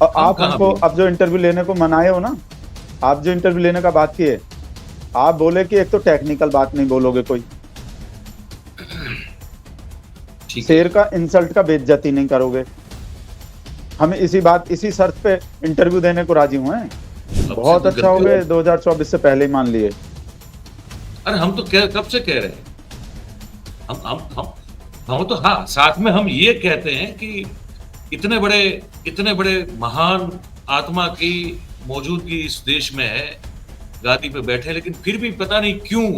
और हम आप कहाँ हमको भी। अब जो इंटरव्यू लेने को मनाए हो ना, आप जो इंटरव्यू लेने का बात किए, आप बोले कि एक तो टेक्निकल बात नहीं बोलोगे कोई, ठीक है। शेर का इंसल्ट का बेइज्जती नहीं करोगे। हम इसी शर्त पे इंटरव्यू देने को राजी हुए हैं। अब से बहुत तो अच्छा हो गलती गए, होगी। 2024 से पहले ही मान लिए। अरे हम तो कब से कह रहे हैं। हम हम तो हाँ, साथ में हम ये कहते हैं कि इतने बड़े इतने बड़े महान आत्मा की मौजूदगी इस देश में है, गादी पे बैठे, लेकिन फिर भी पता नहीं क्यों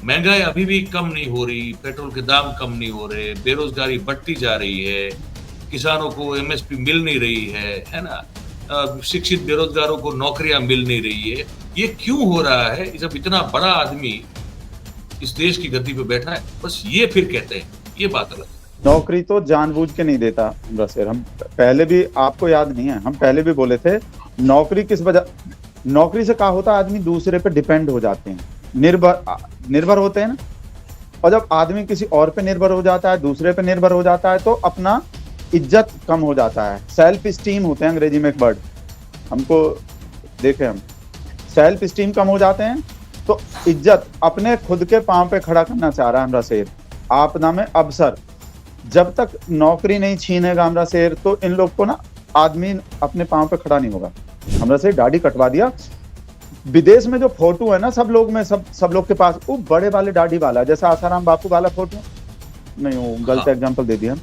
महंगाई अभी भी कम नहीं हो रही, पेट्रोल के दाम कम नहीं हो रहे, बेरोजगारी बढ़ती जा रही है, किसानों को एमएसपी मिल नहीं रही है ना? शिक्षित बेरोजगारों को नौकरियां मिल नहीं रही है। ये क्यों हो रहा है जब इतना बड़ा आदमी इस देश की गद्दी पे बैठा है? बस ये फिर कहते हैं, ये बात अलग है। नौकरी तो जानबूझ के नहीं देता हमरा शेर। हम पहले भी, आपको याद नहीं है, हम पहले भी बोले थे, नौकरी किस वजह, नौकरी से क्या होता है, आदमी दूसरे पे डिपेंड हो जाते हैं, निर्भर होते हैं ना। और जब आदमी किसी और पे निर्भर हो जाता है, दूसरे पे निर्भर हो जाता है, तो अपना इज्जत कम हो जाता है। सेल्फ स्टीम होते हैं अंग्रेजी में एक वर्ड, हमको देखे हम, सेल्फ स्टीम कम हो जाते हैं, तो इज्जत अपने खुद के पांव पे खड़ा करना चाह रहा है हमरा शेर। आपदा में अवसर, जब तक नौकरी नहीं छीनेगा हमरा शेर, तो इन लोग को ना, आदमी अपने पांव पे खड़ा नहीं होगा। हमरा शेर दाढ़ी कटवा दिया। विदेश में जो फोटो है ना, सब लोग में, सब लोग के पास वो बड़े वाले दाढ़ी वाला, जैसे आसाराम बापू वाला फोटो नहीं, वो गलत हाँ एग्जांपल दे दिया।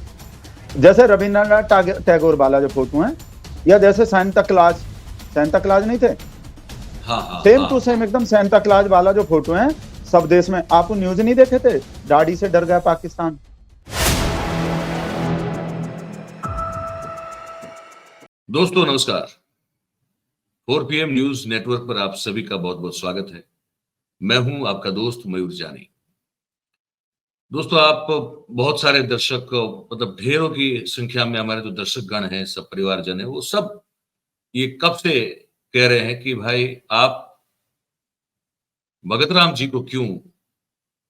जैसे रविंद्रनाथ टैगोर वाला जो फोटो है, या जैसे सेंटा क्लाज नहीं थे, हाँ हाँ सेम हाँ। टू सेम एकदम सेंटा क्लाज वाला जो फोटो है, सब देश में। आप न्यूज नहीं देखे थे, दाढ़ी से डर गया पाकिस्तान। दोस्तों नमस्कार। 4 PM न्यूज नेटवर्क पर आप सभी का बहुत बहुत स्वागत है। मैं हूं आपका दोस्त मयूर जानी। दोस्तों, आप बहुत सारे दर्शक, मतलब ढेरों की संख्या में हमारे जो दर्शक गण हैं, सब परिवारजन है, वो सब ये कब से कह रहे हैं कि भाई आप भगत राम जी को क्यों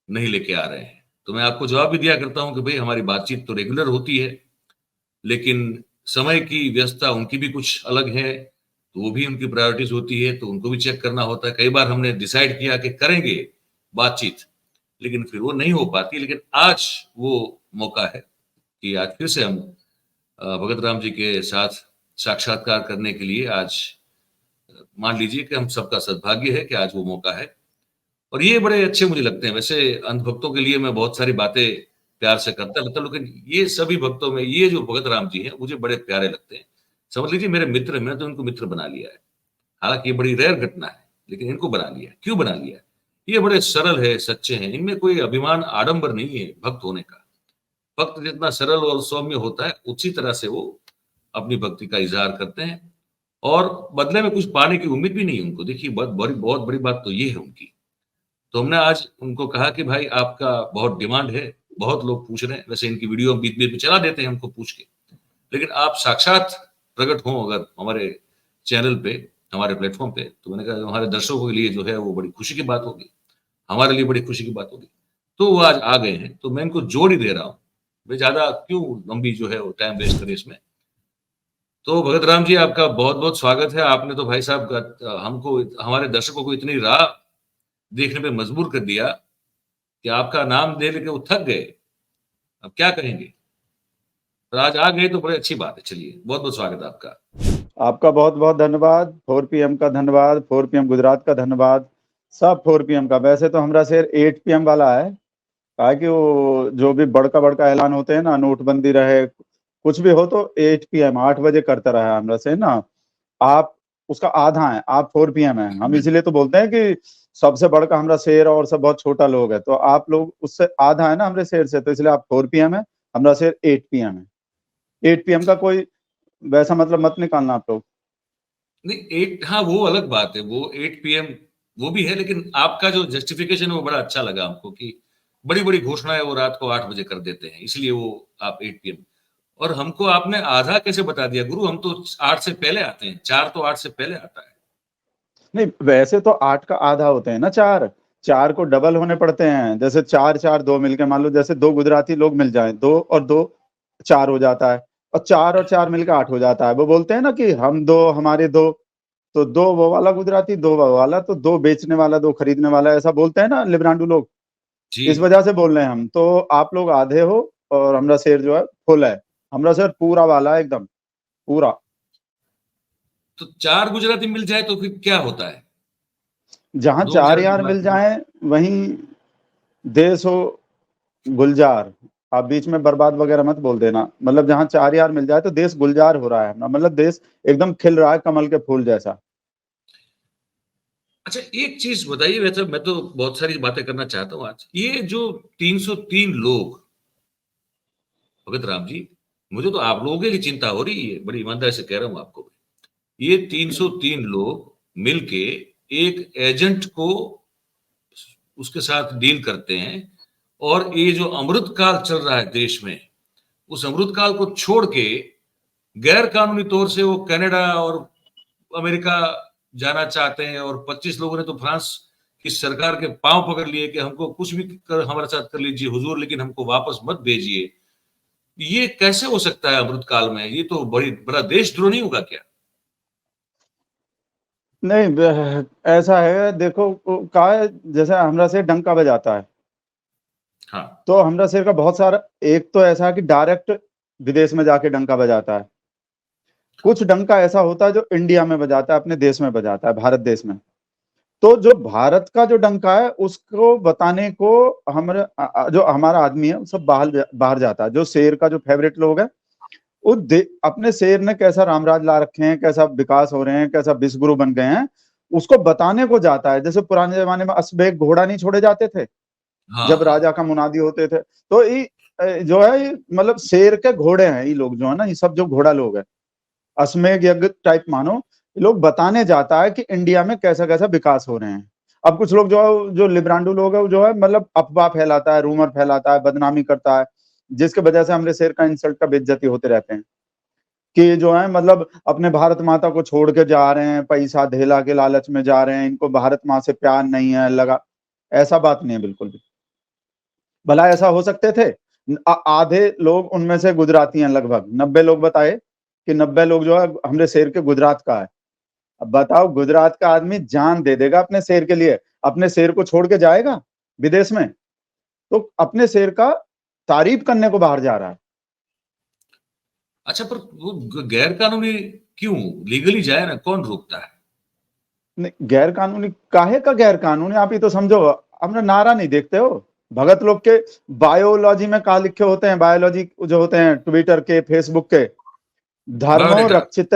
नहीं लेके आ रहे हैं। तो मैं आपको जवाब भी दिया करता हूं कि भाई हमारी बातचीत तो रेगुलर होती है, लेकिन समय की व्यस्तता उनकी भी कुछ अलग है, तो वो भी उनकी प्रायोरिटीज होती है, तो उनको भी चेक करना होता है। कई बार हमने डिसाइड किया कि करेंगे बातचीत, लेकिन फिर वो नहीं हो पाती। लेकिन आज वो मौका है कि आज फिर से हम भगत राम जी के साथ साक्षात्कार करने के लिए आज मान लीजिए कि हम सबका सद्भाग्य है कि आज वो मौका है। और ये बड़े अच्छे मुझे लगते हैं। वैसे अंधभक्तों के लिए मैं बहुत सारी बातें प्यार से करता रहता हूँ, लेकिन ये सभी भक्तों में ये जो भगत राम जी हैं, मुझे बड़े प्यारे लगते हैं। समझ लीजिए मेरे मित्र हैं, मैंने तो इनको मित्र बना लिया है। हालाँकि ये बड़ी रेयर घटना है, लेकिन इनको बना लिया है। क्यों बना लिया है? ये बड़े सरल है, सच्चे हैं, इनमें कोई अभिमान, आडंबर नहीं है भक्त होने का। भक्त जितना सरल और सौम्य होता है, उसी तरह से वो अपनी भक्ति का इज़हार करते हैं और बदले में कुछ पाने की उम्मीद भी नहीं है उनको। देखिए बहुत बड़ी बात तो ये है उनकी। तो हमने आज उनको कहा कि भाई आपका बहुत डिमांड है, बहुत लोग पूछ रहे हैं। वैसे इनकी वीडियो हम बीच-बीच में चला देते हैं उनको पूछ के। लेकिन आप साक्षात प्रकट हों अगर हमारे चैनल पे, हमारे प्लेटफ़ॉर्म पे, तो मैंने कहा हमारे दर्शकों के लिए जो है वो बड़ी खुशी की बात होगी, हमारे लिए बड़ी खुशी की बात होगी। तो वो आज आ गए हैं, तो मैं इनको जोड़ ही दे रहा हूँ। मैं ज़्यादा क्यों लंबी जो है वो टाइम वेस्ट करें इसमें। तो भगत राम जी, आपका बहुत-बहुत स्वागत है। आपने तो भाई साहब हमको, हमारे दर्शकों को इतनी राह देखने पे मजबूर कर दिया कि आपका नाम ले लेके वो थक गए। अब क्या कहेंगे? पर आज आ गए तो बड़ी अच्छी बात है। चलिए, बहुत-बहुत स्वागत है आपका। आपका बहुत बहुत धन्यवाद, 4 PM का धन्यवाद, 4 PM गुजरात का धन्यवाद, सब 4 PM का। वैसे तो हमरा शेर 8 PM वाला है, कहा कि वो जो भी बड़का बड़का ऐलान होते हैं ना, नोटबंदी रहे, कुछ भी हो, तो 8 PM 8 बजे करता रहा हमरा से ना। आप उसका आधा है, आप 4 PM है। हम इसीलिए तो बोलते हैं कि सबसे बड़का हमरा शेर और सब बहुत छोटा लोग है, तो आप लोग उससे आधा है ना हमरे शेर से, तो इसलिए आप 4 PM है, हमरा शेर 8 PM है। 8 PM का कोई वैसा मतलब मत निकालना आप लोग। नहीं, 8, हाँ, वो अलग बात है। वो 8 पीएम वो भी है, लेकिन आपका जो जस्टिफिकेशन है वो बड़ा अच्छा लगा हमको कि बड़ी-बड़ी घोषणाएँ वो रात को 8 बजे कर देते हैं, इसलिए वो आप 8 पीएम। और हमको आपने आधा कैसे बता दिया गुरु? हम तो 8 से पहले आते हैं, 4 तो 8 से पहले आता है। नहीं, वैसे तो 8 का आधा होते हैं ना 4, 4 को डबल होने पड़ते हैं। जैसे 4 4 2 मिलके, मान लो जैसे 2 गुजराती लोग मिल जाएं, 2 और 2 4 हो जाता है। और चार मिलकर 8 हो जाता है। वो बोलते हैं ना कि हम दो हमारे दो, तो दो वो वाला गुजराती, दो वो वाला, तो दो बेचने वाला दो खरीदने वाला, ऐसा बोलते हैं ना लिब्रांडू लोग। जी। इस वजह से बोल रहे हैं हम, तो आप लोग आधे हो और हमरा शेर जो है फुल है। हमरा शेर पूरा वाला है, एकदम पूरा। तो 4 गुजराती मिल जाए तो फिर क्या होता है? जहां 2 चार गुजराती यार बात मिल करो। जाए वहीं देश हो गुलजार। आप बीच में बर्बाद वगैरह मत बोल देना, मतलब जहां चार यार मिल जाए तो देश गुलजार हो रहा है, मतलब देश एकदम खिल रहा है कमल के फूल जैसा। अच्छा, एक चीज बताइए, वैसे मैं तो बहुत सारी बातें करना चाहता हूँ आज। ये जो 303 लोग, भगत राम जी, मुझे तो आप लोगों के लिए चिंता हो रही है, बड़ी ईमानदारी से कह रहा हूं आपको। ये 303 लोग मिलके एक एजेंट को उसके साथ डील करते हैं, और ये जो अमृत काल चल रहा है देश में, उस अमृत काल को छोड़ के गैर कानूनी तौर से वो कनाडा और अमेरिका जाना चाहते हैं। और 25 लोगों ने तो फ्रांस की सरकार के पांव पकड़ लिए कि हमको कुछ भी कर हमारे साथ कर लीजिए हुजूर, लेकिन हमको वापस मत भेजिए। ये कैसे हो सकता है अमृत काल में? ये तो बड़ा देशद्रोह नहीं होगा क्या? नहीं ऐसा है, देखो कहा है, जैसे हमरा से डंका बजाता है, हाँ। तो हमरा शेर का बहुत सारा, एक तो ऐसा है कि डायरेक्ट विदेश में जाके डंका बजाता है। कुछ डंका ऐसा होता है जो इंडिया में बजाता है, अपने देश में बजाता है, भारत देश में। तो जो भारत का जो डंका है उसको बताने को हमारे जो हमारा आदमी है वो सब बाहर बाहर जाता है। जो शेर का जो फेवरेट लोग है वो अपने शेर ने कैसा रामराज ला रखे हैं, कैसा विकास हो रहे हैं, कैसा विश्वगुरु बन गए हैं, उसको बताने को जाता है। जैसे पुराने जमाने में अश्वमेध घोड़ा नहीं छोड़े जाते थे हाँ। जब हाँ। राजा का मुनादी होते थे, तो ये जो है ये मतलब शेर के घोड़े हैं ये लोग जो है ना, ये सब जो घोड़ा लोग है, अश्वमेध यज्ञ टाइप मानो। ये लोग बताने जाता है कि इंडिया में कैसा कैसा विकास हो रहे हैं। अब कुछ लोग जो है, जो लिब्रांडू लोग है, वो जो है मतलब अफवाह फैलाता है, रूमर फैलाता है, बदनामी करता है, जिसके वजह से हमारे शेर का इंसल्ट का बेइज्जती होते रहते हैं कि जो है मतलब अपने भारत माता को छोड़ के जा रहे हैं, पैसा धेला के लालच में जा रहे हैं, इनको भारत माँ से प्यार नहीं है लगा। ऐसा बात नहीं है बिल्कुल भी। भला ऐसा हो सकते थे? आधे लोग उनमें से गुजराती हैं, लगभग 90 लोग बताए कि 90 लोग जो है हमरे शेर के गुजरात का है। अब बताओ, गुजरात का आदमी जान दे देगा अपने शेर के लिए, अपने शेर को छोड़ के जाएगा विदेश में? तो अपने शेर का तारीफ करने को बाहर जा रहा है। अच्छा, पर वो गैर कानूनी क्यों? लीगली जाए ना, कौन रोकता है? नहीं, गैर कानूनी काहे का गैर कानूनी? आप ही तो समझो, हमने नारा नहीं देखते हो भगत लोग के? बायोलॉजी में कहा लिखे होते हैं, बायोलॉजी जो होते हैं ट्विटर के फेसबुक के, धर्मो बायोडेटा। रक्षित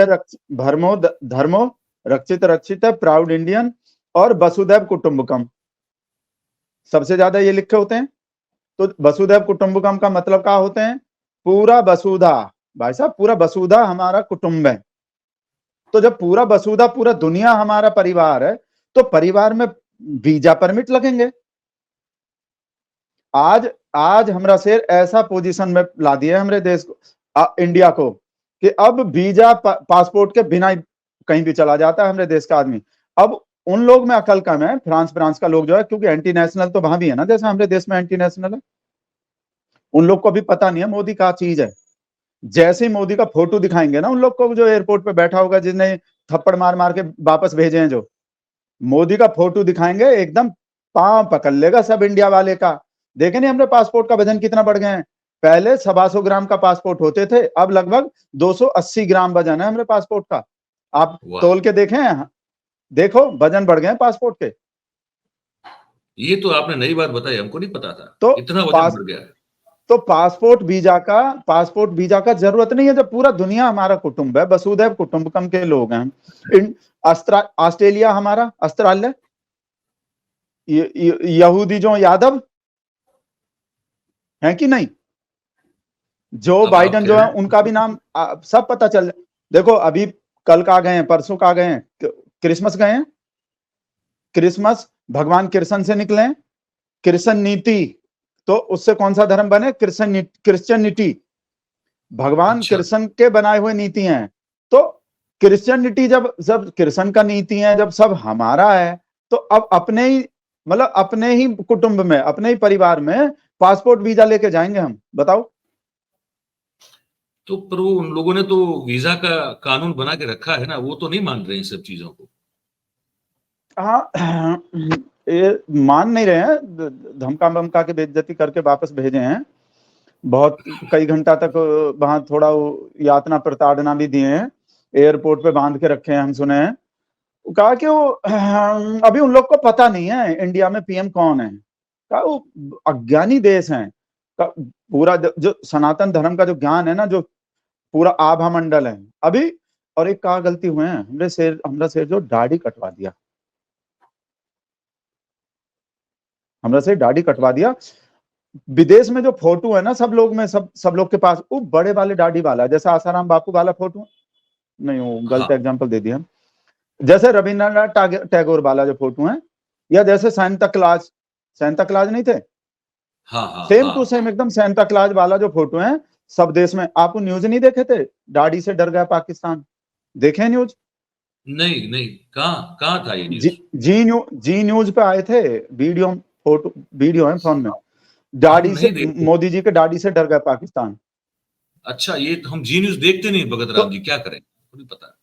धर्मो रक्षित रक्षित प्राउड इंडियन और वसुधैव कुटुंबकम, सबसे ज्यादा ये लिखे होते हैं। तो वसुधैव कुटुंबकम का मतलब क्या होते हैं? पूरा वसुधा, भाई साहब पूरा वसुधा हमारा कुटुंब है। तो जब पूरा वसुधा, पूरा दुनिया हमारा परिवार है, तो परिवार में वीजा परमिट लगेंगे। आज आज हमरा शेर ऐसा पोजीशन में ला दिया है हमारे देश को, इंडिया को, कि अब वीजा पासपोर्ट के बिना ही कहीं भी चला जाता है हमारे देश का आदमी। अब उन लोग में अकल कम है, फ्रांस फ्रांस का लोग जो है, क्योंकि एंटी नेशनल तो वहां भी है ना, जैसे हमारे देश में एंटी नेशनल है। उन लोग को भी पता नहीं है मोदी क्या चीज है। जैसे ही मोदी का फोटो दिखाएंगे ना उन लोग को, जो एयरपोर्ट पे बैठा होगा, जिसने थप्पड़ मार मार के वापस भेजे हैं, जो मोदी का फोटो दिखाएंगे एकदम पांव पकड़ लेगा सब इंडिया वाले का। देखे नहीं हमने पासपोर्ट का वजन कितना बढ़ गए हैं? पहले 125 ग्राम का पासपोर्ट होते थे, अब लगभग 280 ग्राम वजन है हमारे पासपोर्ट का। आप वाह, तोल के देखें, देखो वजन बढ़ गए हैं पासपोर्ट के। ये तो आपने नई बात बताई, हमको नहीं पता था तो इतना वजन पास बढ़ गया है। तो पासपोर्ट वीजा का जरूरत नहीं है जब पूरा दुनिया हमारा कुटुंब है, वसुधैव कुटुंबकम के लोग हैं। ऑस्ट्रेलिया हमारा अस्त्रालय, यहूदी जो यादव है कि नहीं, जो अब आप बाइडन कह जो रहे है हैं। उनका भी नाम सब पता चल। देखो अभी कल का गए हैं, परसों का गए हैं, क्रिसमस गए हैं, क्रिसमस भगवान कृष्ण से निकले, कृष्ण नीति, तो उससे कौन सा धर्म बने? क्रिश्चियनिटी। भगवान अच्छा। कृष्ण के बनाए हुए नीति हैं। तो क्रिश्चियनिटी जब जब कृष्ण का नीति है, जब सब हमारा है, तो अब अपने ही मतलब अपने ही कुटुंब में, अपने ही परिवार में पासपोर्ट वीजा लेके जाएंगे हम? बताओ। तो पर वो उन लोगों ने तो वीजा का कानून बना के रखा है ना, वो तो नहीं मान रहे इन सब चीजों को। हाँ, ये मान नहीं रहे हैं, धमका बमका के बेइज्जती करके वापस भेजे हैं। बहुत कई घंटा तक वहां थोड़ा यातना प्रताड़ना भी दिए हैं, एयरपोर्ट पे बांध के रखे हैं, हम सुने हैं। कहा कि वो अभी उन लोग को पता नहीं है इंडिया में पीएम कौन है। कहा वो अज्ञानी देश है। पूरा जो सनातन धर्म का जो ज्ञान है ना, जो पूरा आभा मंडल है अभी। और एक कहा गलती हुए हैं, हमरा शेर जो दाढ़ी कटवा दिया, हमरा से दाढ़ी कटवा दिया। विदेश में जो फोटो है ना, सब लोग में सब लोग के पास वो बड़े वाले दाढ़ी वाला, जैसे आसाराम बापू वाला फोटो नहीं, वो गलत हाँ एग्जांपल दे दिया। जैसे रविंद्रनाथ टैगोर वाला जो फोटो है, या जैसे सेंता क्लाज नहीं थे, हाँ हाँ सेम हाँ टू सेम एकदम सेंटा क्लाज वाला जो फोटो है सब देश में। आप न्यूज नहीं देखे थे, दाढ़ी से डर गया पाकिस्तान? देखे न्यूज? नहीं नहीं, कहाँ कहाँ था ये जी न्यूज? जी न्यूज पे आए थे, वीडियो फोटो वीडियो है फोन में। हम दाढ़ी नहीं से, देखते। मोदी जी के दाढ़ी से डर गया पाकिस्तान। अच्छा, ये तो हम जी न्यूज देखते नहीं भगत तो राम जी, क्या करें, नहीं पता।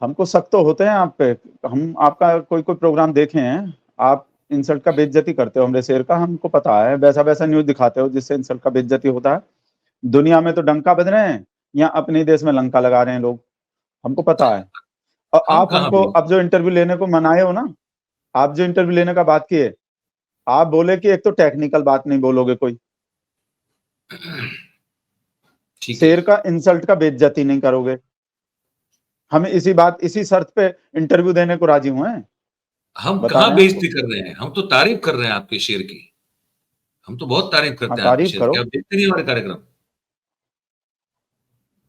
हमको शक तो होते हैं आप पे। हम आपका कोई कोई प्रोग्राम देखे हैं, आप इंसल्ट का बेइज्जती करते हो हमरे शेर का, हमको पता है। वैसा वैसा न्यूज दिखाते हो जिससे इंसल्ट का बेइज्जती होता है। दुनिया में तो डंका बज रहे हैं, या अपने देश में लंका लगा रहे हैं लोग, हमको पता है। और हम आप कहाँ हमको बोलते अब जो इंटरव्यू लेने को मनाए हो ना, आप जो इंटरव्यू लेने का बात किए, आप बोले कि एक तो टेक्निकल बात नहीं बोलोगे कोई, ठीक है। शेर का इंसल्ट का बेइज्जती नहीं करोगे। हम इसी शर्त पे इंटरव्यू देने को राजी हुए हैं, हम बता कहाँ रहे हैं बेइज्जती आपको। कर रहे हैं, हम तो तारीफ कर रहे हैं आपके शेर की। हम तो बहुत तारीफ हाँ, करते हैं आपके तारीफ शेर की, करो। आप देखते नहीं हमारे कार्यक्रम।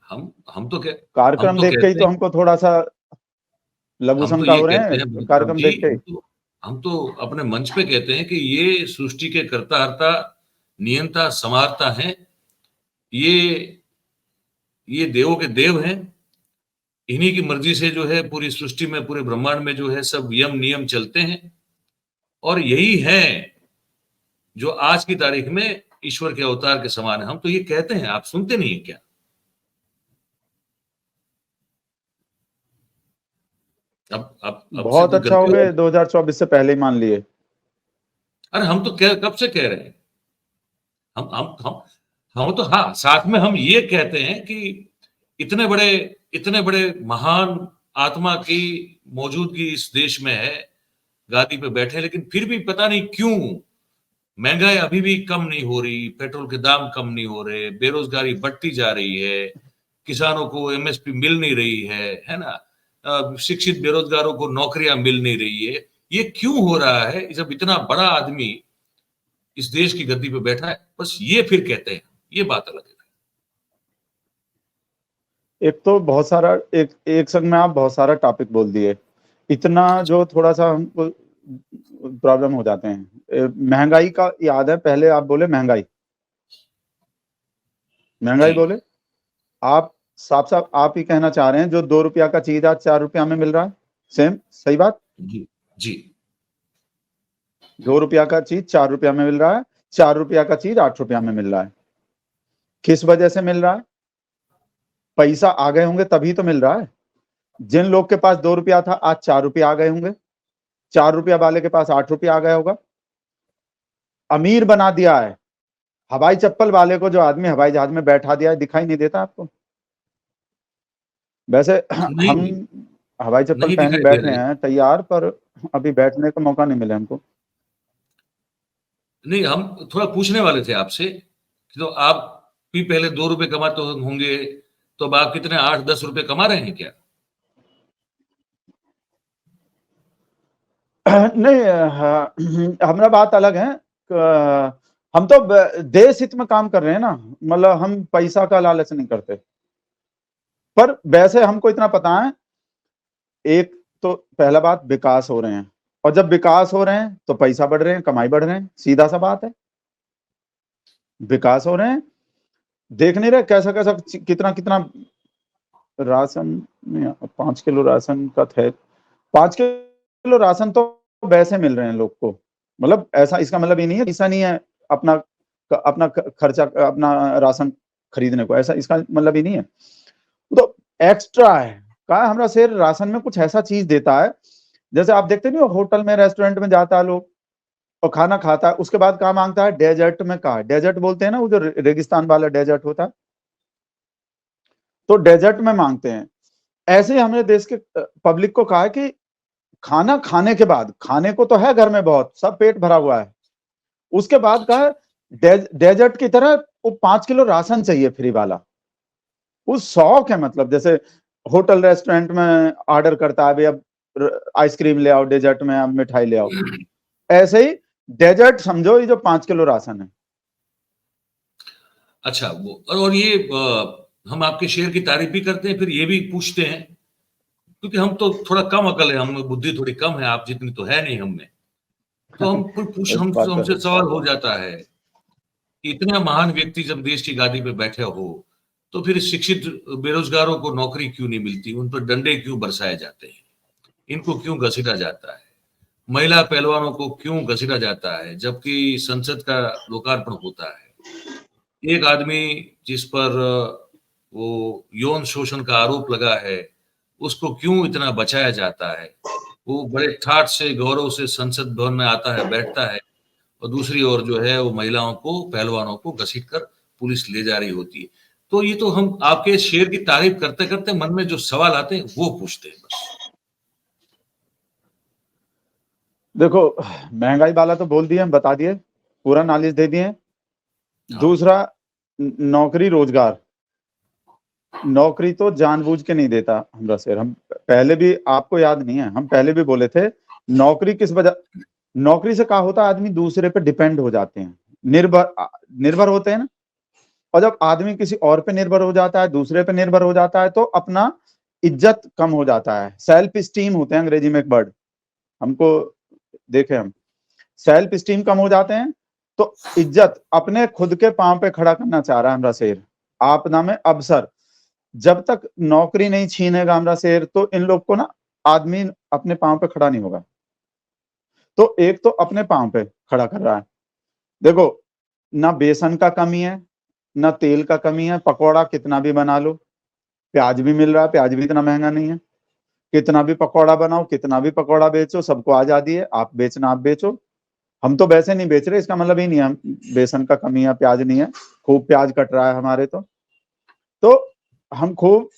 हम तो क्या, हम कार्यक्रम तो देख के ही कहते तो हैं, हमको थोड़ा सा लघु हम तो शंका ये हो रहे कहते हैं हैं, भगत राम कार्यक्रम जी, देख के। हम तो अपने मंच पे कहते हैं कि ये सृष्टि के कर्ता हर्ता, नियंता संहारता हैं। ये ये देवों के देव हैं। इन्हीं की मर्जी से जो है पूरी सृष्टि में, पूरे ब्रह्मांड में जो है सब यम नियम चलते हैं। और यही है जो आज की तारीख में ईश्वर के अवतार के समान है। हम तो ये कहते हैं, आप सुनते नहीं है क्या? अब से बहुत कोई अच्छा हो गलती गए, हो। 2024 से पहले ही मान लिए। अरे हम तो कब से कह रहे हैं। हम तो हाँ, साथ में हम ये कहते हैं कि इतने बड़े इतने बड़े महान आत्मा की मौजूदगी इस देश में है, गादी पे बैठे हैं, लेकिन फिर भी पता नहीं क्यों महंगाई अभी भी कम नहीं हो रही, पेट्रोल के दाम कम नहीं हो रहे, बेरोजगारी बढ़ती जा रही है, किसानों को एमएसपी मिल नहीं रही है ना? शिक्षित बेरोजगारों को नौकरियां मिल नहीं रही है। ये क्यों हो रहा है जब इतना बड़ा आदमी इस देश की गद्दी पे बैठा है? बस ये फिर कहते हैं, ये बात अलग है। एक तो बहुत सारा, एक संग में आप बहुत सारा टॉपिक बोल दिए, इतना जो थोड़ा सा हमको प्रॉब्लम हो जाते हैं। महंगाई का याद है, पहले आप बोले महंगाई महंगाई जी बोले। आप साफ साफ आप ही कहना चाह रहे हैं जो 2 रुपया का चीज आज 4 रुपया में मिल रहा है, सेम सही बात। जी जी। 2 रुपया का चीज 4 रुपया में मिल रहा है, 4 रुपया का चीज 8 रुपया में मिल रहा है। किस वजह से मिल रहा है? पैसा आ गए होंगे तभी तो मिल रहा है। जिन लोग के पास 2 रुपया था, आज 4 रुपया आ गए होंगे। 4 रुपया वाले के पास 8 रुपया आ गया होगा। अमीर बना दिया है। हवाई चप्पल वाले को जो आदमी हवाई जहाज में बैठा दिया है, दिखाई नहीं देता आपको? वैसे नहीं हम हवाई चप्पल नहीं पहन दिखाई दे बैठे रहे। हैं तैयार, पर अभी बैठने का मौका नहीं मिला हमको। नहीं, हम थोड़ा पूछने वाले थे आपसे कि तो आप भी पहले 2 रुपए कमाते होंगे, तो अब आप कितने 8-10 रुपए कमा रहे हैं क्या? नहीं, हमारा बात अलग है। हम तो देश हित में काम कर रहे हैं ना, मतलब हम पैसा का लालच नहीं करते। पर वैसे हमको इतना पता है, एक तो पहला बात, विकास हो रहे हैं, और जब विकास हो रहे हैं तो पैसा बढ़ रहे हैं, कमाई बढ़ रहे हैं, सीधा सा बात है। विकास हो रहे हैं, देख नहीं रहे कैसा कैसा कितना कितना राशन में 5 किलो राशन का थे। 5 किलो राशन तो वैसे मिल रहे हैं लोग को, मतलब ऐसा, इसका मतलब ये नहीं है, ऐसा नहीं है अपना अपना खर्चा, अपना राशन खरीदने को, ऐसा इसका मतलब ही नहीं है। तो एक्स्ट्रा है का हमरा शेर राशन में कुछ ऐसा चीज देता है, जैसे आप देखते नहीं हो होटल में रेस्टोरेंट में जाता है लोग और खाना खाता है, उसके बाद क्या मांगता है, डेजर्ट में कहा, डेजर्ट बोलते हैं ना, वो जो रेगिस्तान वाला डेजर्ट होता है, तो डेजर्ट में मांगते हैं। ऐसे ही हमने देश के पब्लिक को कहा है कि खाना खाने के बाद, खाने को तो है घर में बहुत, सब पेट भरा हुआ है, उसके बाद कहा डेजर्ट की तरह वो 5 किलो राशन चाहिए फ्री वाला। वो शौक है, मतलब जैसे होटल रेस्टोरेंट में ऑर्डर करता है, भाई अब आइसक्रीम ले आओ, डेजर्ट में अब मिठाई ले आओ, ऐसे ही डेजर्ट समझो ये जो 5 किलो राशन है। अच्छा, वो और ये हम आपके शेर की तारीफ भी करते हैं, फिर ये भी पूछते हैं, क्योंकि हम तो थोड़ा कम अकल है, हम बुद्धि थोड़ी कम है, आप जितनी तो है नहीं हम में, तो हम इस बात पर हमसे सवाल हो जाता है कि इतना महान व्यक्ति जब देश की गादी पे बैठे हो, तो फिर शिक्षित बेरोजगारों को नौकरी क्यों नहीं मिलती, उन पर डंडे क्यों बरसाए जाते हैं, इनको क्यों घसीटा जाता है, महिला पहलवानों को क्यों घसीटा जाता है, जबकि संसद का लोकार्पण होता है, एक आदमी जिस पर वो यौन शोषण का आरोप लगा है, उसको क्यों इतना बचाया जाता है, वो बड़े ठाठ से गौरव से संसद भवन में आता है, बैठता है, और दूसरी ओर जो है वो महिलाओं को, पहलवानों को घसीट कर पुलिस ले जा रही होती है। तो ये तो हम आपके शेर की तारीफ करते करते मन में जो सवाल आते हैं वो पूछते हैं बस। देखो, महंगाई वाला तो बोल दिए, हम बता दिए, पूरा नॉलेज दे दिए। दूसरा, नौकरी रोजगार, नौकरी तो जानबूझ के नहीं देता हमरा शेर। हम पहले भी, आपको याद नहीं है, हम पहले भी बोले थे, नौकरी किस वजह, नौकरी से क्या होता है, आदमी दूसरे पे डिपेंड हो जाते हैं, निर्भर होते हैं ना। और जब आदमी किसी और पे निर्भर हो जाता है, दूसरे पे निर्भर हो जाता है, तो अपना इज्जत कम हो जाता है। सेल्फ स्टीम होते हैं अंग्रेजी में एक वर्ड, हमको देखे हम, सेल्फ स्टीम कम हो जाते हैं, तो इज्जत, अपने खुद के पांव पे खड़ा करना चाह रहा है हमरा शेर। आपदा में अवसर, जब तक नौकरी नहीं छीनेगा हमरा शेर, तो इन लोग को ना, आदमी अपने पांव पे खड़ा नहीं होगा। तो एक तो अपने पांव पे खड़ा कर रहा है। देखो, ना बेसन का कमी है, ना तेल का कमी है, पकौड़ा कितना भी बना लो, प्याज भी मिल रहा है, प्याज भी इतना महंगा नहीं है, कितना भी पकौड़ा बनाओ, कितना भी पकौड़ा बेचो, सबको आजादी है, आप बेचना आप बेचो। हम तो वैसे नहीं बेच रहे, इसका मतलब ही नहीं है बेसन का कमी है, प्याज नहीं है, खूब प्याज कट रहा है हमारे, तो हम खूब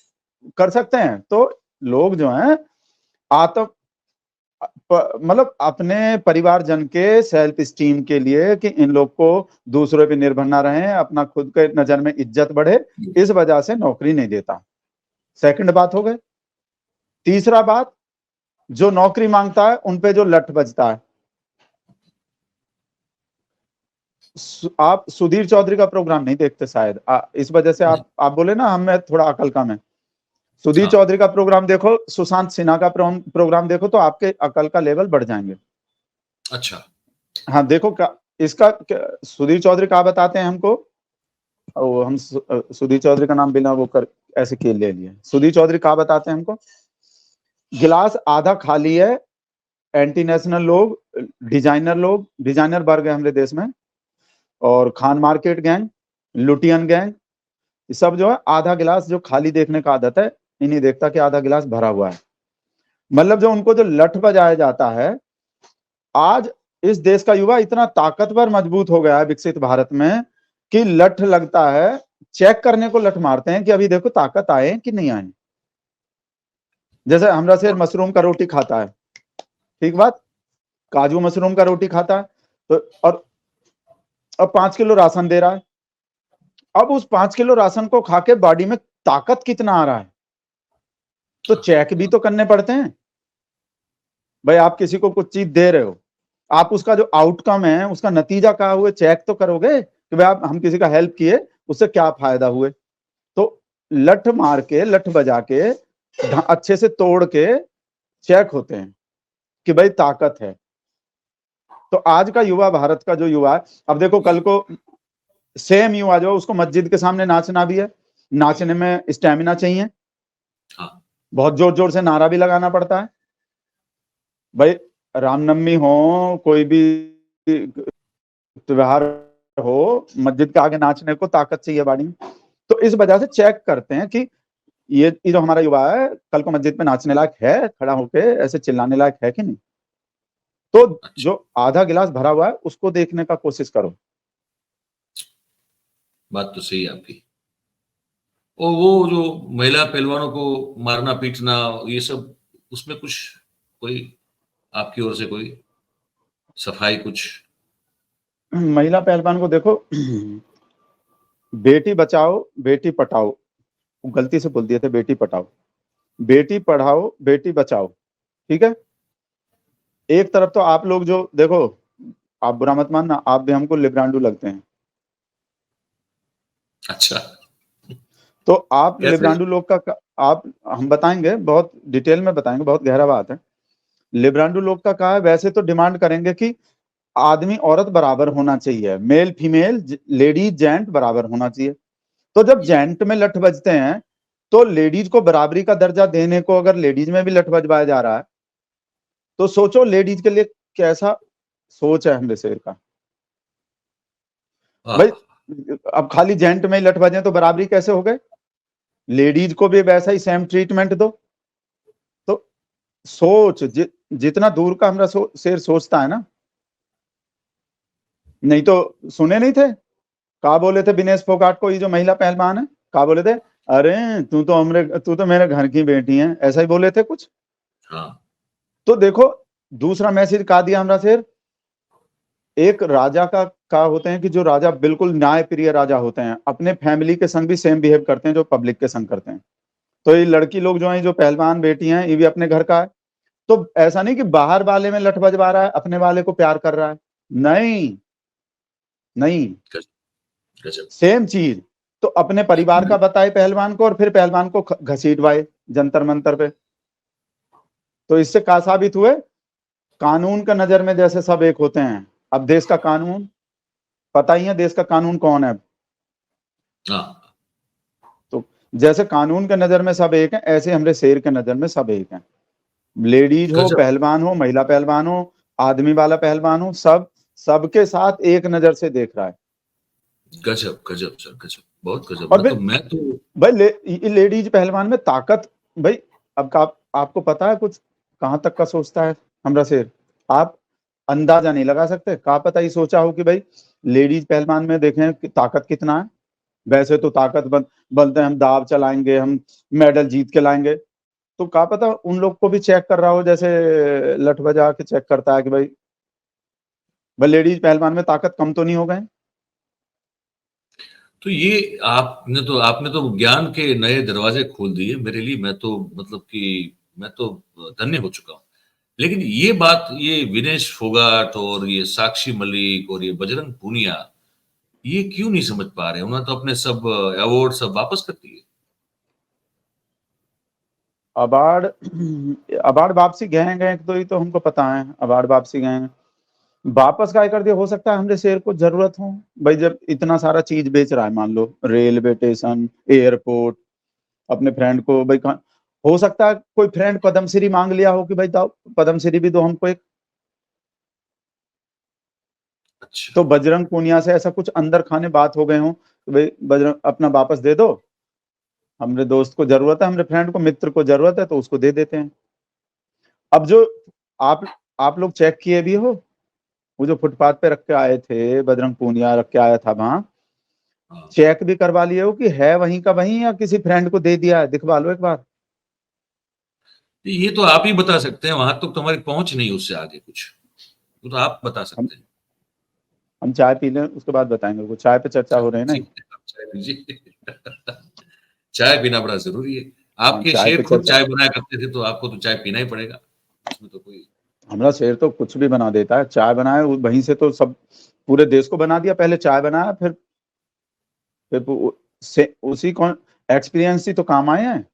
कर सकते हैं। तो लोग जो हैं आत्म, मतलब अपने परिवारजन के सेल्फ स्टीम के लिए, कि इन लोग को दूसरों पे निर्भर ना रहे, अपना खुद के नजर में इज्जत बढ़े, इस वजह से नौकरी नहीं देता। सेकंड बात हो गई। तीसरा बात, जो नौकरी मांगता है उन पे जो लठ बजता है। आप सुधीर चौधरी का प्रोग्राम नहीं देखते शायद, इस वजह से आप बोले ना हमें थोड़ा अकल कम है। सुधीर चौधरी का प्रोग्राम देखो, सुशांत सिन्हा का प्रोग्राम देखो, तो आपके अकल का लेवल बढ़ जाएंगे। अच्छा, हाँ देखो, इसका सुधीर चौधरी क्या बताते हैं हमको, हम सुधीर चौधरी का नाम बिना वो कर ऐसे के ले लिए। सुधीर चौधरी क्या बताते हैं हमको, गिलास आधा खाली है, एंटी नेशनल लोग, डिजाइनर वर्ग है हमारे देश में, और Khan market gang, Lutyens gang, सब जो है आधा गिलास जो खाली देखने का आदत है, इन्हीं देखता कि आधा गिलास भरा हुआ है। मतलब जो उनको जो लठ बजाया जाता है, आज इस देश का युवा इतना ताकतवर मजबूत हो गया है विकसित भारत में, कि लठ लगता है, चेक करने को लठ मारते हैं कि अभी देखो ताकत आए कि नहीं आए। जैसे हमरा शेर मशरूम का रोटी खाता है, ठीक बात, काजू मशरूम का रोटी खाता है, तो और अब 5 किलो राशन दे रहा है। अब उस 5 किलो राशन को खा के बॉडी में ताकत कितना आ रहा है, तो चेक भी तो करने पड़ते हैं। भाई आप किसी को कुछ चीज दे रहे हो, आप उसका जो आउटकम है, उसका नतीजा क्या हुए, चेक तो करोगे कि भाई आप, हम किसी का हेल्प किए, उससे क्या फायदा हुए। तो लठ मार के, लठ बजा के, अच्छे से तोड़ के चेक होते हैं कि भाई ताकत है। तो आज का युवा, भारत का जो युवा है, अब देखो कल को सेम युवा जो, उसको मस्जिद के सामने नाचना भी है, नाचने में स्टेमिना चाहिए, बहुत जोर जोर से नारा भी लगाना पड़ता है। भाई रामनवमी हो, कोई भी त्योहार हो, मस्जिद के आगे नाचने को ताकत चाहिए बॉडी में। तो इस वजह से चेक करते हैं कि ये जो हमारा युवा है कल को मस्जिद में नाचने लायक है, खड़ा होके ऐसे चिल्लाने लायक है कि नहीं। तो अच्छा, जो आधा गिलास भरा हुआ है उसको देखने का कोशिश करो। बात तो सही है आपकी। और वो जो महिला पहलवानों को मारना पीटना ये सब, उसमें कुछ कोई आपकी ओर से कोई सफाई कुछ? महिला पहलवान को देखो, बेटी बचाओ बेटी पढ़ाओ, गलती से बोल दिए थे बेटी पढ़ाओ, बेटी पढ़ाओ बेटी बचाओ, ठीक है। एक तरफ तो आप लोग जो देखो, आप बुरा मत मानना, आप भी हमको लिब्रांडू लगते हैं। अच्छा, तो आप कैसे? लिब्रांडू लोग का आप, हम बताएंगे, बहुत डिटेल में बताएंगे, बहुत गहरा बात है। लिब्रांडू लोग का कहा है, वैसे तो डिमांड करेंगे कि आदमी औरत बराबर होना चाहिए, मेल फीमेल लेडीज जेंट बराबर होना चाहिए। तो जब जेंट में लठ बजते हैं तो लेडीज को बराबरी का दर्जा देने को अगर लेडीज में भी लठ बजवाया जा रहा है, तो सोचो लेडीज के लिए कैसा सोच है हमरे शेर का। भाई हाँ, अब खाली जेंट में ही लठ बजे तो बराबरी कैसे हो गए, लेडीज को भी वैसा ही सेम ट्रीटमेंट दो। तो जितना दूर का हमारा शेर सोचता है ना। नहीं तो सुने नहीं थे, कहा बोले थे विनेश फोगाट को, ये जो महिला पहलवान है, कहा बोले थे, अरे तू तो मेरे घर की बेटी है, ऐसा ही बोले थे कुछ। हाँ, तो देखो दूसरा मैसेज कहा दिया हमारा शेर। एक राजा का होते हैं कि जो राजा बिल्कुल न्याय प्रिय राजा होते हैं, अपने फैमिली के संग भी सेम बिहेव करते हैं जो पब्लिक के संग करते हैं। तो ये लड़की लोग जो है, जो पहलवान बेटी हैं, ये भी अपने घर का है। तो ऐसा नहीं कि बाहर वाले में लठ बजवा रहा है, अपने वाले को प्यार कर रहा है, नहीं नहीं, गजब। सेम चीज। तो अपने परिवार का बताए पहलवान को, और फिर पहलवान को घसीटवाए जंतर मंतर पे। तो इससे क्या साबित हुए, कानून का नजर में जैसे सब एक होते हैं। अब देश का कानून पता ही है, देश का कानून कौन है। हाँ, तो जैसे कानून के नजर में सब एक है, ऐसे हमारे शेर के नजर में सब एक है। लेडीज हो, गजब, पहलवान हो, महिला पहलवान हो, आदमी वाला पहलवान हो, सब सबके साथ एक नजर से देख रहा है। गजब, गजब सर, गजब, बहुत गजब। और फिर मैं तो भाई लेडीज पहलवान में ताकत, भाई अब आपको पता है कुछ कहाँ तक का सोचता है हमरा शेर। आप अंदाजा नहीं लगा सकते, कहा पता ही सोचा हो कि भाई लेडीज पहलवान में देखें कि ताकत कितना है। वैसे तो ताकत बनते हैं, हम दाव चलाएंगे, हम मेडल जीत के लाएंगे। तो कहा पता उन लोग को भी चेक कर रहा हो, जैसे लठ बजा के चेक करता है कि भाई लेडीज पहलवान में ताकत कम तो नहीं हो गए। तो ये आपने तो ज्ञान के नए दरवाजे खोल दिए मेरे लिए। मैं तो मतलब कि मैं तो धन्य हो चुका हूँ। लेकिन ये बात, ये विनेश फोगाट और ये साक्षी मलिक और ये बजरंग पूनिया, ये क्यों नहीं समझ पा रहे? उन्होंने तो अपने सब अवार्ड सब वापस कर दिए। अवार्ड अवार्ड वापसी गए गए तो ये तो हमको पता है, अवार्ड वापसी गए हैं। वापस काय कर दिया, हो सकता है हमरे शेर को जरूरत हो। भाई जब इतना सारा चीज बेच रहा है, मान लो रेलवे स्टेशन, एयरपोर्ट, अपने फ्रेंड को भाई हो सकता है कोई फ्रेंड पद्मश्री मांग लिया हो कि भाई पद्मश्री भी दो हमको एक। अच्छा, तो बजरंग पूनिया से ऐसा कुछ अंदर खाने बात हो गए हो कि भाई बजरंग अपना वापस दे दो, हमरे दोस्त को जरूरत है, हमरे फ्रेंड को, मित्र को जरूरत है, तो उसको दे देते हैं। अब जो आप आप लोग चेक किए भी हो, वो जो फुटपाथ पे रख के आए थे, बजरंग पूनिया रख के आया था वहां, हाँ। चेक भी करवा लिए हो कि है वहीं का वहीं, या किसी फ्रेंड को दे दिया है, दिखवा लो एक बार। ये तो आप ही बता सकते हैं, वहां तक तो हमारी पहुंच नहीं, उससे आगे कुछ वो तो आप बता हम सकते हैं। हम चाय पी लें उसके बाद बताएंगे, वो चाय पे चर्चा हो रही है ना। ठीक है, आप चाय पीजिए। चाय पीना बड़ा जरूरी है। हाँ, आपके चाय शेर पे खुद चर्चा। चाय बनाया करते थे, तो आपको तो चाय पीना ही पड़ेगा। इसमें तो कोई हमारा शेर तो कुछ भी बना देता है, चाय बनाए वहीं से तो सब पूरे देश को बना दिया। पहले चाय बनाया, फिर उसी कौन एक्सपीरियंस ही तो काम आए हैं।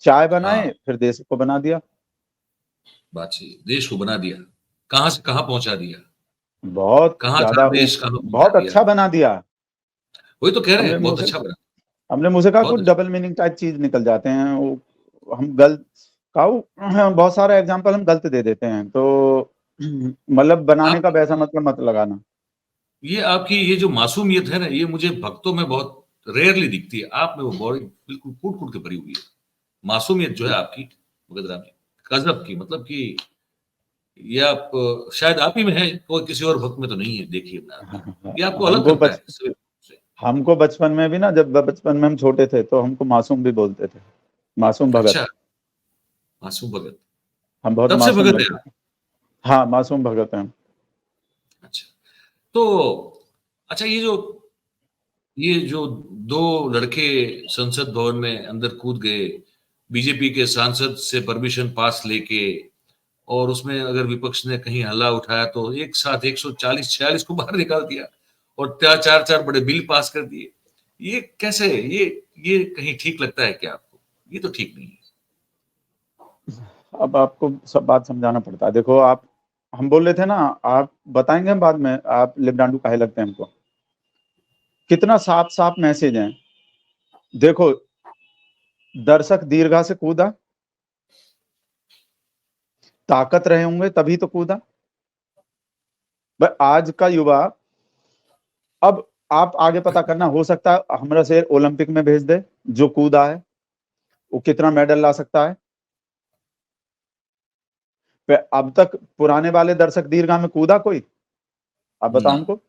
चाय बनाए हाँ, फिर देश को बना दिया। बात सही है। देश को बना दिया, कहाँ से कहाँ पहुंचा दिया, बहुत कहाँ था ज्यादा देश, कहाँ पहुंचा बहुत दिया। अच्छा बना दिया। वही तो कह रहे हमने हैं, मुंह बहुत से अच्छा बना, हमने मुझे कहा बहुत कुछ अच्छा। डबल मीनिंग टाइप चीज निकल जाते हैं वो, हम गलत बहुत सारा एग्जांपल हम गलत दे देते हैं। तो मतलब बनाने का आपकी वैसा मतलब मत लगाना। ये आपकी ये जो मासूमियत है ना, ये मुझे भक्तों में बहुत रेयरली दिखती है। आप में वो बॉडी बिल्कुल कूट कूट के भरी हुई है। मासूमियत जो है आपकी भगत राम जी, गजब की, मतलब कि ये आप शायद आप ही में है, कोई किसी और भक्त में तो नहीं है। देखिए ये आपको अलग हमको करता है बच सभी से। हमको बचपन में भी ना, जब बचपन में हम छोटे थे तो हमको मासूम भी बोलते थे, मासूम भगत। अच्छा, मासूम भगत, हम बहुत तब से मासूम भगत है लगते आप। हैं। हाँ, मासूम भगत हैं हम। अच्छा, तो अच्छा, ये जो दो लड़के संसद भवन में अंदर कूद गए, बीजेपी के सांसद से परमिशन पास लेके, और उसमें अगर विपक्ष ने कहीं हल्ला उठाया तो एक साथ 140-46 को बाहर निकाल दिया और चार चार बड़े बिल पास कर दिए। ये कैसे, ये कहीं ठीक लगता है क्या आपको? ये तो ठीक नहीं है। अब आपको सब बात समझाना पड़ता है। देखो आप, हम बोल रहे थे ना, आप बताएंगे हम बाद में, आप लिबडांडू काहे लगते हैं हमको। कितना साफ साफ मैसेज है। देखो, दर्शक दीर्घा से कूदा, ताकत रहे होंगे तभी तो कूदा। आज का युवा, अब आप आगे पता करना, हो सकता है हमारा शेर ओलंपिक में भेज दे, जो कूदा है वो कितना मेडल ला सकता है। अब तक पुराने वाले दर्शक दीर्घा में कूदा कोई? आप बताओ ना, हमको।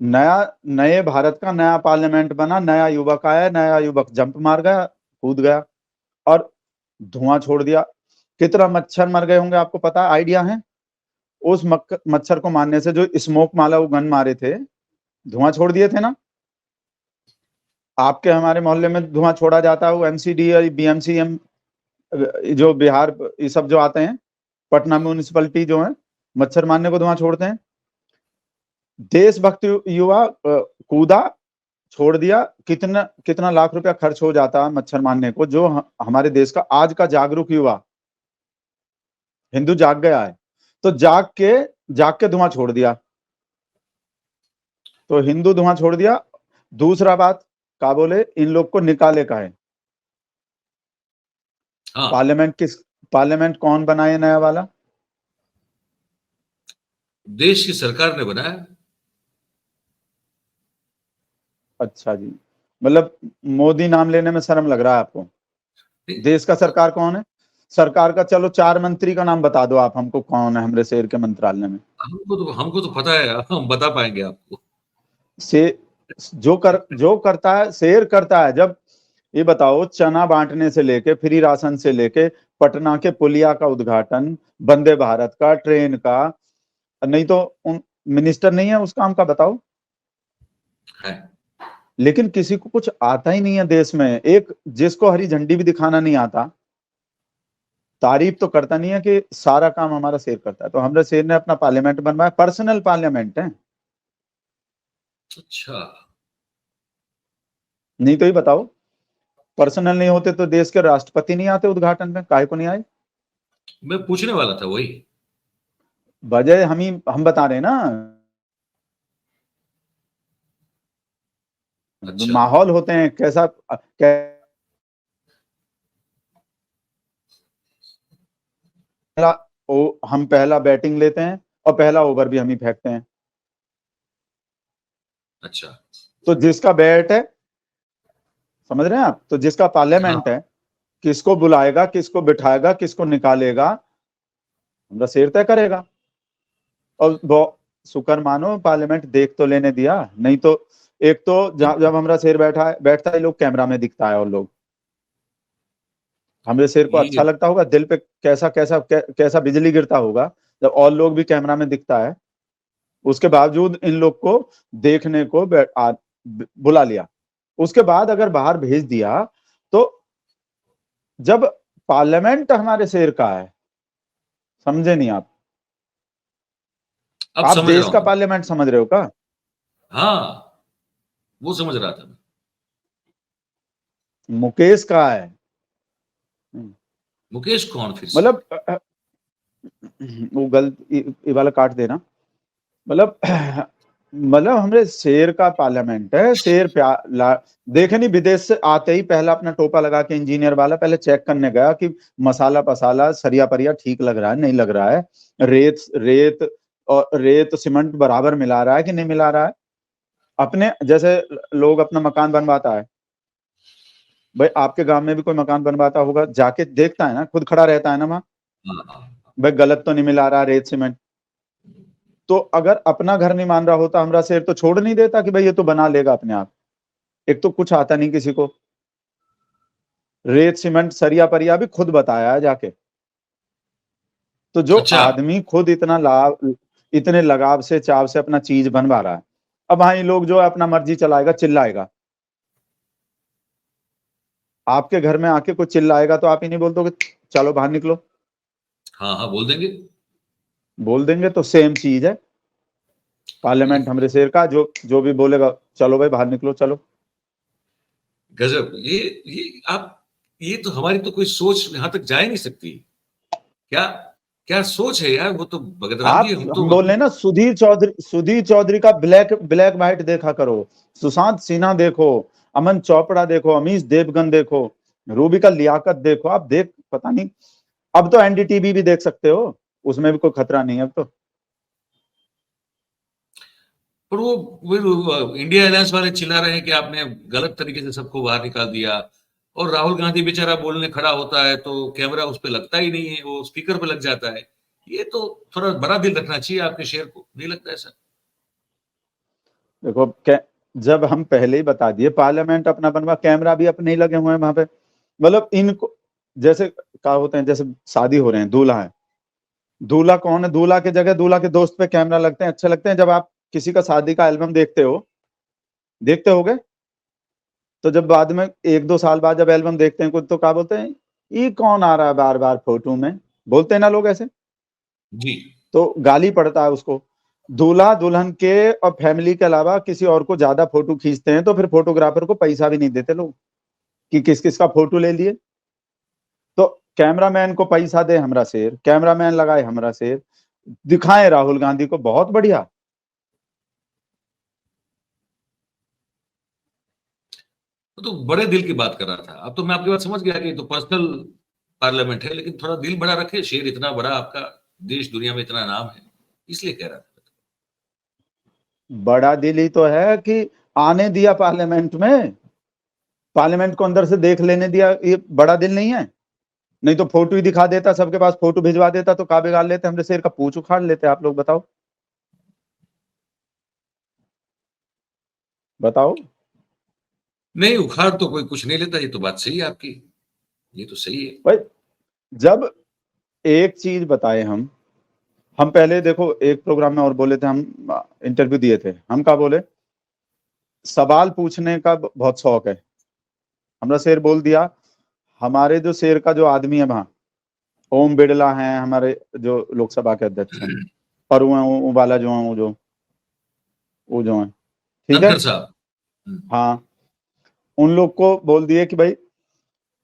नए भारत का नया पार्लियामेंट बना, नया युवक आया, नया युवक जंप मार गया, कूद गया और धुआं छोड़ दिया। कितना मच्छर मर गए होंगे आपको पता है, आइडिया है? उस मच्छर को मारने से, जो स्मोक माला वो गन मारे थे, धुआं छोड़ दिए थे ना। आपके हमारे मोहल्ले में धुआं छोड़ा जाता है, वो एमसीडी या बीएमसीएम, जो बिहार, ये सब जो आते हैं, पटना म्यूनिसिपलिटी जो है, मच्छर मारने को धुआं छोड़ते हैं। देशभक्त युवा कूदा, छोड़ दिया। कितना कितना लाख रुपया खर्च हो जाता है मच्छर मारने को। जो हमारे देश का आज का जागरूक युवा हिंदू जाग गया है, तो जाग के धुआं छोड़ दिया। तो हिंदू धुआं छोड़ दिया। दूसरा बात, का बोले इन लोग को निकाले का है। हाँ, पार्लियामेंट कौन बनाए नया वाला? देश की सरकार ने बनाया। अच्छा जी, मतलब मोदी नाम लेने में शर्म लग रहा है आपको? नहीं, देश का सरकार कौन है? सरकार का चलो 4 मंत्री का नाम बता दो आप हमको, कौन है हमारे शहर के मंत्रालय में? हमको तो पता है, हम बता पाएंगे आपको। से जो करता है शेर करता है। जब ये बताओ, चना बांटने से लेके, फ्री राशन से लेके, पटना के पुलिया का उद्घाटन, वंदे भारत का, ट्रेन का, नहीं तो उन मिनिस्टर नहीं है उस काम का, बताओ। है। लेकिन किसी को कुछ आता ही नहीं है देश में। एक जिसको हरी झंडी भी दिखाना नहीं आता, तारीफ तो करता नहीं है कि सारा काम हमारा शेर करता है। तो हमारे शेर ने अपना पार्लियामेंट बनवाया, पर्सनल पार्लियामेंट है। अच्छा, नहीं तो ही बताओ, पर्सनल नहीं होते तो देश के राष्ट्रपति नहीं आते उद्घाटन में, काहे को नहीं आए? मैं पूछने वाला था वही। वजह हम बता रहे हैं ना। अच्छा, माहौल होते हैं कैसा, हम पहला बैटिंग लेते हैं और पहला ओवर भी हम ही फेंकते हैं। अच्छा। तो जिसका बैट है, समझ रहे हैं आप, तो जिसका हाँ, पार्लियामेंट है, किसको बुलाएगा, किसको बिठाएगा, किसको निकालेगा, हमारा शेर तय करेगा। और वो शुक्र मानो पार्लियामेंट देख तो लेने दिया, नहीं तो एक तो जब हमारा शेर बैठता है, लोग कैमरा में दिखता है, और लोग हमारे शेर को अच्छा ये लगता होगा, दिल पे कैसा बिजली गिरता होगा जब और लोग भी कैमरा में दिखता है। उसके बावजूद इन लोग को देखने को बुला लिया। उसके बाद अगर बाहर भेज दिया, तो जब पार्लियामेंट हमारे शेर का है, समझे नहीं आप? अब आप समझ रहा देश का हूं। पार्लियामेंट समझ रहे हो क्या? हाँ, वो समझ रहा था मैं। मुकेश का है। मुकेश कौन फिर से? मतलब वो गलत, ये वाला काट देना। मतलब हमारे शेर का पार्लियामेंट है। शेर देखे नहीं, विदेश से आते ही पहला अपना टोपा लगा के, इंजीनियर वाला पहले चेक करने गया कि मसाला पसाला सरिया परिया ठीक लग रहा है, नहीं लग रहा है, रेत रेत और रेत सीमेंट बराबर मिला रहा है कि नहीं मिला रहा है। अपने जैसे लोग अपना मकान बनवाता है, भाई आपके गांव में भी कोई मकान बनवाता होगा, जाके देखता है ना, खुद खड़ा रहता है ना वहां, हाँ हाँ। भाई गलत तो नहीं मिला रहा रेत सीमेंट। तो अगर अपना घर नहीं मान रहा होता हमरा शेर, तो छोड़ नहीं देता कि भाई ये तो बना लेगा अपने आप। एक तो कुछ आता नहीं किसी को, रेत सीमेंट सरिया परिया भी खुद बताया है जाके। तो जो अच्छा। आदमी खुद इतने लगाव से चाव से अपना चीज बनवा रहा है, अब हाँ ये लोग जो है अपना मर्जी चलाएगा, चिल्लाएगा। आपके घर में आके कोई चिल्लाएगा तो आप ही नहीं बोल दोगे चलो बाहर निकलो? हाँ हाँ, बोल देंगे। बोल देंगे। तो सेम चीज है पार्लियामेंट हमरे शेर का, जो जो भी बोलेगा चलो भाई बाहर निकलो चलो। गजब। ये आप, ये तो हमारी तो कोई सोच यहाँ तक जा ही नहीं सकती। क्या क्या सोच है यार, वो तो बगदरामजी, हम तो हम बोल रहे हैं ना, सुधीर चौधरी का ब्लैक ब्लैक वाइट देखा करो, सुशांत सिन्हा देखो, अमन चोपड़ा देखो, अमीश देवगन देखो, रूबी का लियाकत देखो, आप देख पता नहीं। अब तो एनडीटीवी भी देख सकते हो, उसमें भी कोई खतरा नहीं है अब तो। पर वो इंडिया अलायंस वाले चिल्ला रहे हैं कि आपने गलत तरीके से सबको बाहर निकाल दिया। और राहुल गांधी बेचारा बोलने खड़ा होता है तो कैमरा उस पर लगता ही नहीं है, वो स्पीकर पे लग जाता है। ये तो थोड़ा बड़ा दिल रखना चाहिए आपके शेर को, नहीं लगता ऐसा? देखो जब हम पहले ही बता दिए पार्लियामेंट अपना बनवा, कैमरा भी अपने ही लगे हुए हैं वहां पे। मतलब इनको जैसे क्या होते हैं, जैसे शादी हो रहे हैं, दूल्हा है, दूल्हा कौन है, दूल्हा की जगह दूल्हा के दोस्त पे कैमरा लगते हैं, अच्छे लगते हैं। जब आप किसी का शादी का एल्बम देखते हो, देखते होगे, तो जब बाद में 1-2 साल बाद जब एल्बम देखते हैं कुछ, तो क्या बोलते हैं, ये कौन आ रहा है बार बार फोटो में, बोलते हैं ना लोग ऐसे। जी। तो गाली पड़ता है उसको। दूल्हा दुल्हन के और फैमिली के अलावा किसी और को ज्यादा फोटो खींचते हैं तो फिर फोटोग्राफर को पैसा भी नहीं देते लोग, कि किस किस का फोटो ले लिए। तो कैमरामैन को पैसा दे हमरा शेर, कैमरामैन लगाए हमरा शेर, दिखाए राहुल गांधी को, बहुत बढ़िया। तो बड़े दिल की बात कर रहा था। अब तो मैं आपकी बात समझ गया कि ये तो पर्सनल पार्लियामेंट है, लेकिन थोड़ा दिल बड़ा रखे। शेर इतना बड़ा, आपका देश दुनिया में इतना नाम है, इसलिए कह रहा था। बड़ा दिल ही तो है कि आने दिया पार्लियामेंट में, पार्लियामेंट को अंदर से देख लेने दिया, ये बड़ा दिल नहीं है? नहीं तो फोटो ही दिखा देता, सबके पास फोटो भिजवा देता, तो का बिगाड़ लेते, हमरे शेर का पूंछ उखाड़ लेते। आप लोग बताओ, बताओ। नहीं, उखाड़ तो कोई कुछ नहीं लेता, ये तो बात सही है आपकी, ये तो सही है। भाई जब एक चीज बताए हम पहले देखो एक प्रोग्राम में और बोले थे, हम इंटरव्यू दिए थे, हम क्या बोले, सवाल पूछने का बहुत शौक है। हमरा शेर बोल दिया, हमारे जो शेर का जो आदमी है वहां, ओम बिरला हैं हमारे जो लोकसभा के अध्यक्ष हैं, और वो वाला जो है, वो जो है, ठीक है, धनखड़ साहब। हाँ, उन लोग को बोल दिए कि भाई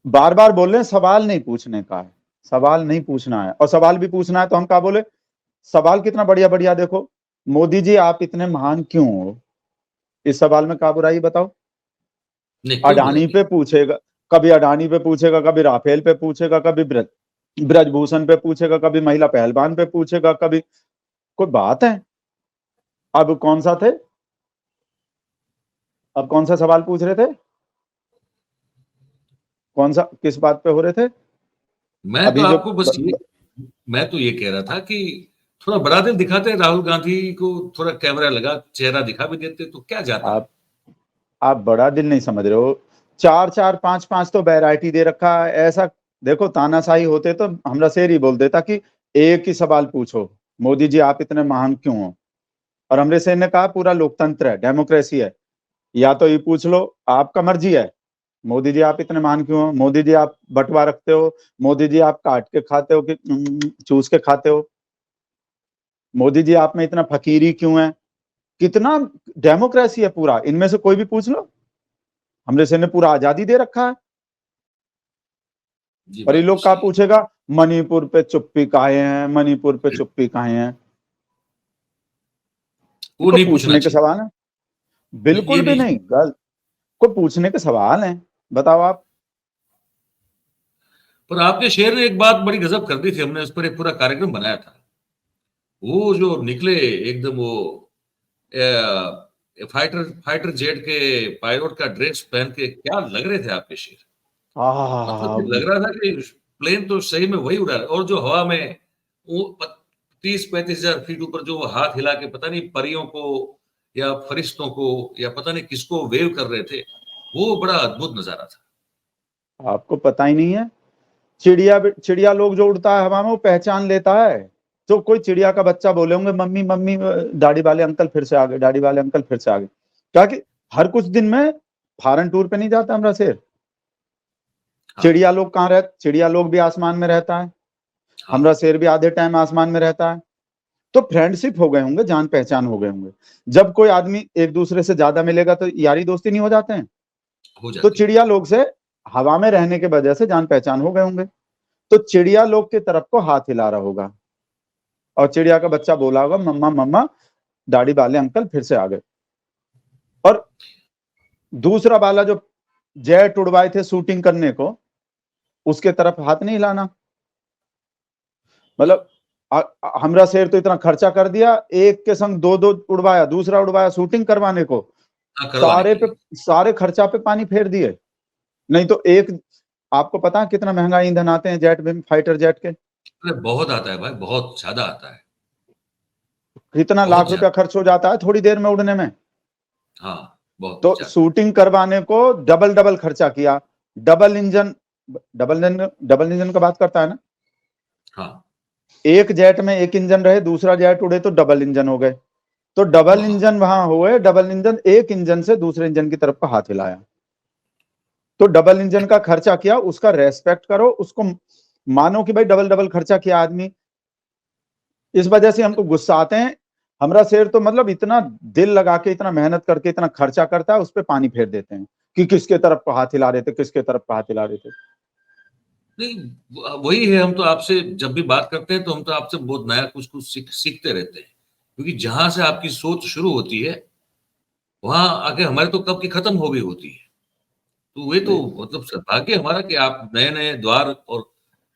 बार बार बोल रहे हैं सवाल नहीं पूछने का है, सवाल नहीं पूछना है, और सवाल भी पूछना है तो हम क्या बोले, सवाल कितना बढ़िया बढ़िया देखो, मोदी जी आप इतने महान क्यों हो, इस सवाल में क्या बुराई बताओ। नहीं, क्यों अडानी बुराई? पे पूछेगा, कभी अडानी पे पूछेगा, कभी राफेल पे पूछेगा, कभी ब्रजभूषण पे पूछेगा, कभी महिला पहलवान पे पूछेगा, कभी, कोई बात है? अब कौन सा थे, अब कौन सा सवाल पूछ रहे थे, कौन सा किस बात पे हो रहे थे मैं तो अभी जो आपको बस ये, मैं तो ये कह रहा था कि थोड़ा बड़ा दिल दिखाते, राहुल गांधी को थोड़ा कैमरा लगा चेहरा दिखा भी देते तो क्या जाता। आप आप बड़ा दिल नहीं समझ रहे हो, चार चार पांच पांच तो वैरायटी दे रखा है ऐसा। देखो तानाशाही होते तो हमरा शेर ही बोल देता कि एक ही सवाल पूछो, मोदी जी आप इतने महान क्यों हो। और हमरे शेर ने कहा पूरा लोकतंत्र है, डेमोक्रेसी है, या तो ये पूछ लो, आपका मर्जी है, मोदी जी आप इतने महान क्यों हो, मोदी जी आप बंटवा रखते हो, मोदी जी आप काट के खाते हो कि चूस के खाते हो, मोदी जी आप में इतना फकीरी क्यों है, कितना डेमोक्रेसी है पूरा, इनमें से कोई भी पूछ लो। हमरे शेर ने पूरा आजादी दे रखा है। ये और ये बात तो लोग क्या सही है। पूछेगा, मणिपुर पे चुप्पी काहे हैं, मणिपुर पे चुप्पी काहे हैं, वो कोई नहीं पूछना पूछने के चाहिए। सवाल है? ये बिल्कुल भी नहीं। नहीं, गल कोई पूछने के सवाल है? बताओ आप। पर आपके शेर ने एक बात बड़ी गजब कर दी थी, हमने उस पर एक पूरा कार्यक्रम बनाया था। वो जो निकले एकदम वो फाइटर जेट के पायलट का ड्रेस पहन के क्या लग रहे थे आपके शेर। मतलब कि लग रहा था कि प्लेन तो सही में वही उड़ा रहा है, और जो हवा में वो 30-35 हजार फीट ऊपर जो वो हाथ हिला के पता नहीं परियों को या फरिश्तों को या पता नहीं किसको वेव कर रहे थे, वो बड़ा अद्भुत नजारा था। आपको पता ही नहीं है, चिड़िया लोग जो उड़ता है हवा में वो पहचान लेता है। तो कोई चिड़िया का बच्चा बोले होंगे मम्मी मम्मी दाढ़ी वाले अंकल फिर से आ गए, दाढ़ी वाले अंकल फिर से आ गए, क्या कि हर कुछ दिन में फॉरेन टूर पे नहीं जाता हमारा शेर। हाँ, चिड़िया लोग कहाँ रहते, चिड़िया लोग भी आसमान में रहता है, हाँ, हमारा शेर भी आधे टाइम आसमान में रहता है। तो फ्रेंडशिप हो गए होंगे, जान पहचान हो गए होंगे। जब कोई आदमी एक दूसरे से ज्यादा मिलेगा तो यारी दोस्ती नहीं हो जाते हैं। हो तो जाती है। चिड़िया लोग से हवा में रहने के वजह से जान पहचान हो गए होंगे, तो चिड़िया लोग की तरफ को हाथ हिला रहा होगा और चिड़िया का बच्चा बोला होगा मम्मा मम्मा दाढ़ी वाले अंकल फिर से आ गए। और दूसरा वाला जो जेट उड़वाए थे शूटिंग करने को, उसके तरफ हाथ नहीं हिलाना। मतलब हमरा शेर तो इतना खर्चा कर दिया, एक के संग दो दो उड़वाया, दूसरा उड़वाया शूटिंग करवाने को, हाँ, करवाने के लिए। सारे खर्चा पे पानी फेर दिए। नहीं तो एक, आपको पता है कितना महंगा ईंधन आते हैं जेट में, फाइटर जेट के अरे बहुत आता है भाई, बहुत ज्यादा आता है, कितना बहुत लाख रुपया ज्यादा। खर्च हो जाता है थोड़ी देर में उड़ने में। हाँ, बहुत तो ज्यादा। शूटिंग करवाने को डबल डबल खर्चा किया। डबल इंजन, डबल इंजन का बात करता है ना, हाँ, एक जेट में एक इंजन रहे, दूसरा जेट उड़े तो डबल इंजन हो गए। तो डबल हाँ, इंजन वहां हुए, डबल इंजन एक इंजन से दूसरे इंजन की तरफ का हाथ हिलाया। तो डबल इंजन का खर्चा किया, उसका रेस्पेक्ट करो, उसको मानो कि भाई डबल डबल खर्चा किया आदमी। इस वजह से हमको गुस्सा आते हैं। हमरा शेर तो मतलब इतना दिल लगा के, इतना मेहनत करके, इतना खर्चा करता है, उस पर पानी फेर देते हैं कि किसके तरफ हाथ हिला रहे थे, किसके तरफ हाथ हिला रहे थे। नहीं वही है, हम तो आपसे जब भी बात करते हैं तो हम तो आपसे बहुत नया कुछ कुछ सीखते रहते हैं, क्योंकि जहां से आपकी सोच शुरू होती है वहां आके हमारे तो कब की खत्म हो गई होती है। तो वे तो मतलब सौभाग्य हमारा कि आप नए नए द्वार और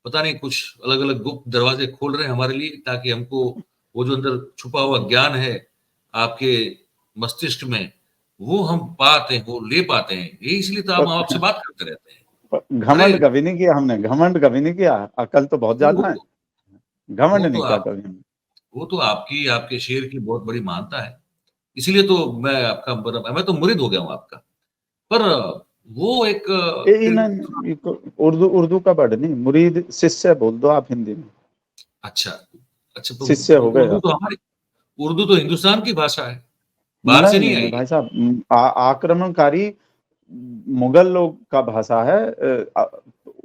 पता नहीं कुछ अलग अलग गुप्त दरवाजे खोल रहे हैं हमारे लिए, ताकि हमको वो जो अंदर छुपा हुआ ज्ञान है आपके मस्तिष्क में, वो हम पाते हैं, वो ले पाते हैं। यही इसलिए तो हम आपसे बात करते रहते हैं। अरे घमंड कभी नहीं किया हमने, घमंड कभी नहीं किया, अकल तो बहुत नहीं, ज्यादा है, घमंड वो तो नहीं किया आप कभी हमने। वो तो आपकी आपके शेर की बहुत बड़ी महानता है। इसीलिए तो मैं आपका मैं तो मुरीद हो गया हूँ आपका। पर वो एक उर्दू उर्दू का वर्ड नहीं, मुरीद शिष्य बोल दो आप हिंदी में, अच्छा, अच्छा, तो शिष्य हो गए उर्दू आप। तो हमारी उर्दू तो हिंदुस्तान की भाषा है, बाहर से नहीं नहीं नहीं नहीं आई है। भाई साहब, आक्रमणकारी मुगल लोग का भाषा है,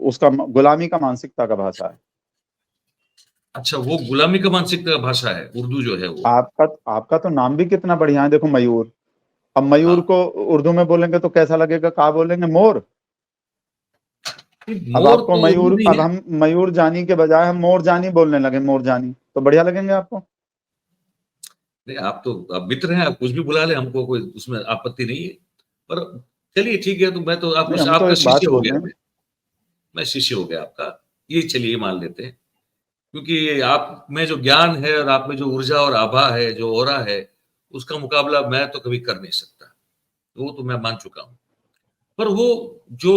उसका गुलामी का मानसिकता का भाषा है। अच्छा, वो गुलामी का मानसिकता का भाषा है उर्दू जो है वो। आपका आपका तो नाम भी कितना बढ़िया है, देखो मयूर। अब मयूर हाँ, को उर्दू में बोलेंगे तो कैसा लगेगा, कहा बोलेंगे मोर। अब मोर आपको तो उर्दू मयूर, नहीं अब है। हम मयूर जानी के बजाय हम मोर जानी बोलने लगे, मोर जानी तो बढ़िया लगेंगे आपको। नहीं, आप मित्र हैं, आप कुछ भी बुला ले, हमको कोई उसमें आपत्ति नहीं है। पर चलिए ठीक है, तो मैं तो नहीं, आपको हम तो आपका एक शिष्य बात हो बोल गया, रहे हैं। मैं शिष्य हो गया आपका। ये चलिए मान लेते हैं, क्योंकि आप में जो ज्ञान है और आप में जो ऊर्जा और आभा है, जो ओरा है, उसका मुकाबला मैं तो कभी कर नहीं सकता। वो तो मैं मान चुका हूँ। पर वो जो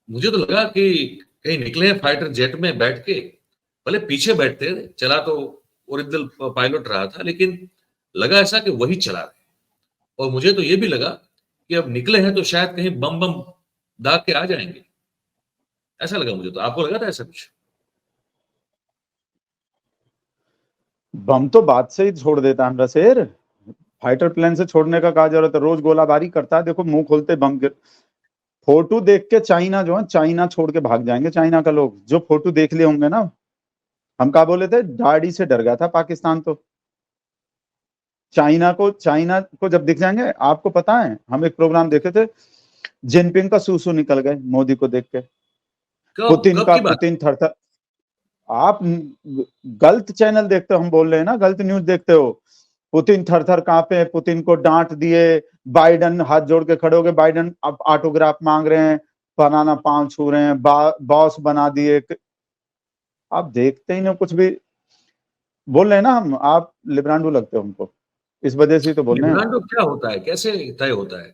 मुझे तो लगा कि कहीं निकले हैं फाइटर जेट में बैठ के, भले पीछे बैठते, चला तो ओरिजिनल पायलट रहा था, लेकिन लगा ऐसा कि वही चला रहे। और मुझे तो ये भी लगा कि अब निकले हैं तो शायद कहीं बम बम दाग के आ जाएंगे। ऐसा लगा मुझे, तो आपको लगा था ऐसा कुछ? बम तो बात से ही छोड़ देता है हमरा शेर, फाइटर प्लेन से छोड़ने का क्या जरूरत है, रोज गोलाबारी करता है, देखो मुंह खोलते बम गिर। फोटो देख के चाइना जो है, चाइना छोड़ के भाग जाएंगे, चाइना का लोग जो फोटो देख लिए होंगे ना। हम क्या बोले थे, दाढ़ी से डर गया था पाकिस्तान तो। चाइना को जब दिख जाएंगे, आपको पता है हम एक प्रोग्राम देखे थे, जिनपिंग का सूसू निकल गए मोदी को देख के। कब पुतिन कब का, की बात पुतिन थर, आप गलत चैनल देखते हो, हम बोल रहे हैं ना, गलत न्यूज देखते हो। पुतिन थर थर कांपे, पुतिन को डांट दिए, बाइडन हाथ जोड़ के खड़े हो गए, बाइडन अब ऑटोग्राफ मांग रहे हैं, बनाना पांव छू रहे हैं, बॉस बना दिए। आप देखते ही ना कुछ भी, बोल रहे हैं ना हम, आप लिब्रांडो लगते हो हमको। इस वजह से तो बोल रहे हैं। लिबरांडो क्या होता है, कैसे तय होता है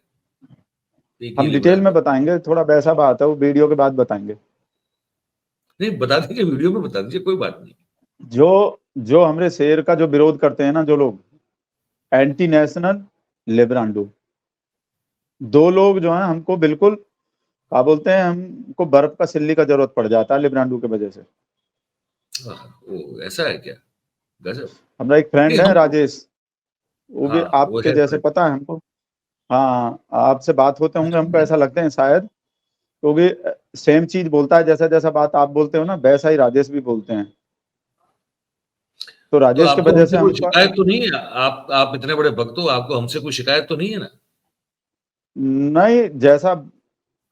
कि हम ये डिटेल में लिबरांडो? बताएंगे, थोड़ा वैसा बात है, वो वीडियो के बाद बताएंगे। नहीं, बता दीजिए, वीडियो में बता दीजिए, कोई बात नहीं। जो जो हमारे शेर का जो विरोध करते हैं ना जो लोग, एंटी नेशनल, लिबरांडो, दो लोग जो हैं हमको बिल्कुल, क्या बोलते हैं, हमको बर्फ का सिल्ली का जरूरत पड़ जाता है लिबरांडो की वजह से। वो ऐसा है क्या? गजब। हमारा एक नहीं फ्रेंड है हम तो, राजेश, वो भी हाँ वो आपके है जैसे friend। पता है हमको। हाँ, आपसे बात होते होंगे, हमको ऐसा लगता है शायद, क्योंकि सेम चीज बोलता है, जैसा जैसा बात आप बोलते हो ना वैसा ही राजेश भी बोलते हैं, तो तो राजेश की आपको वजह से हमसे कोई हमको। शिकायत तो नहीं है? आप इतने बड़े भक्त हो, आपको हमसे कोई शिकायत तो नहीं है ना? नहीं, जैसा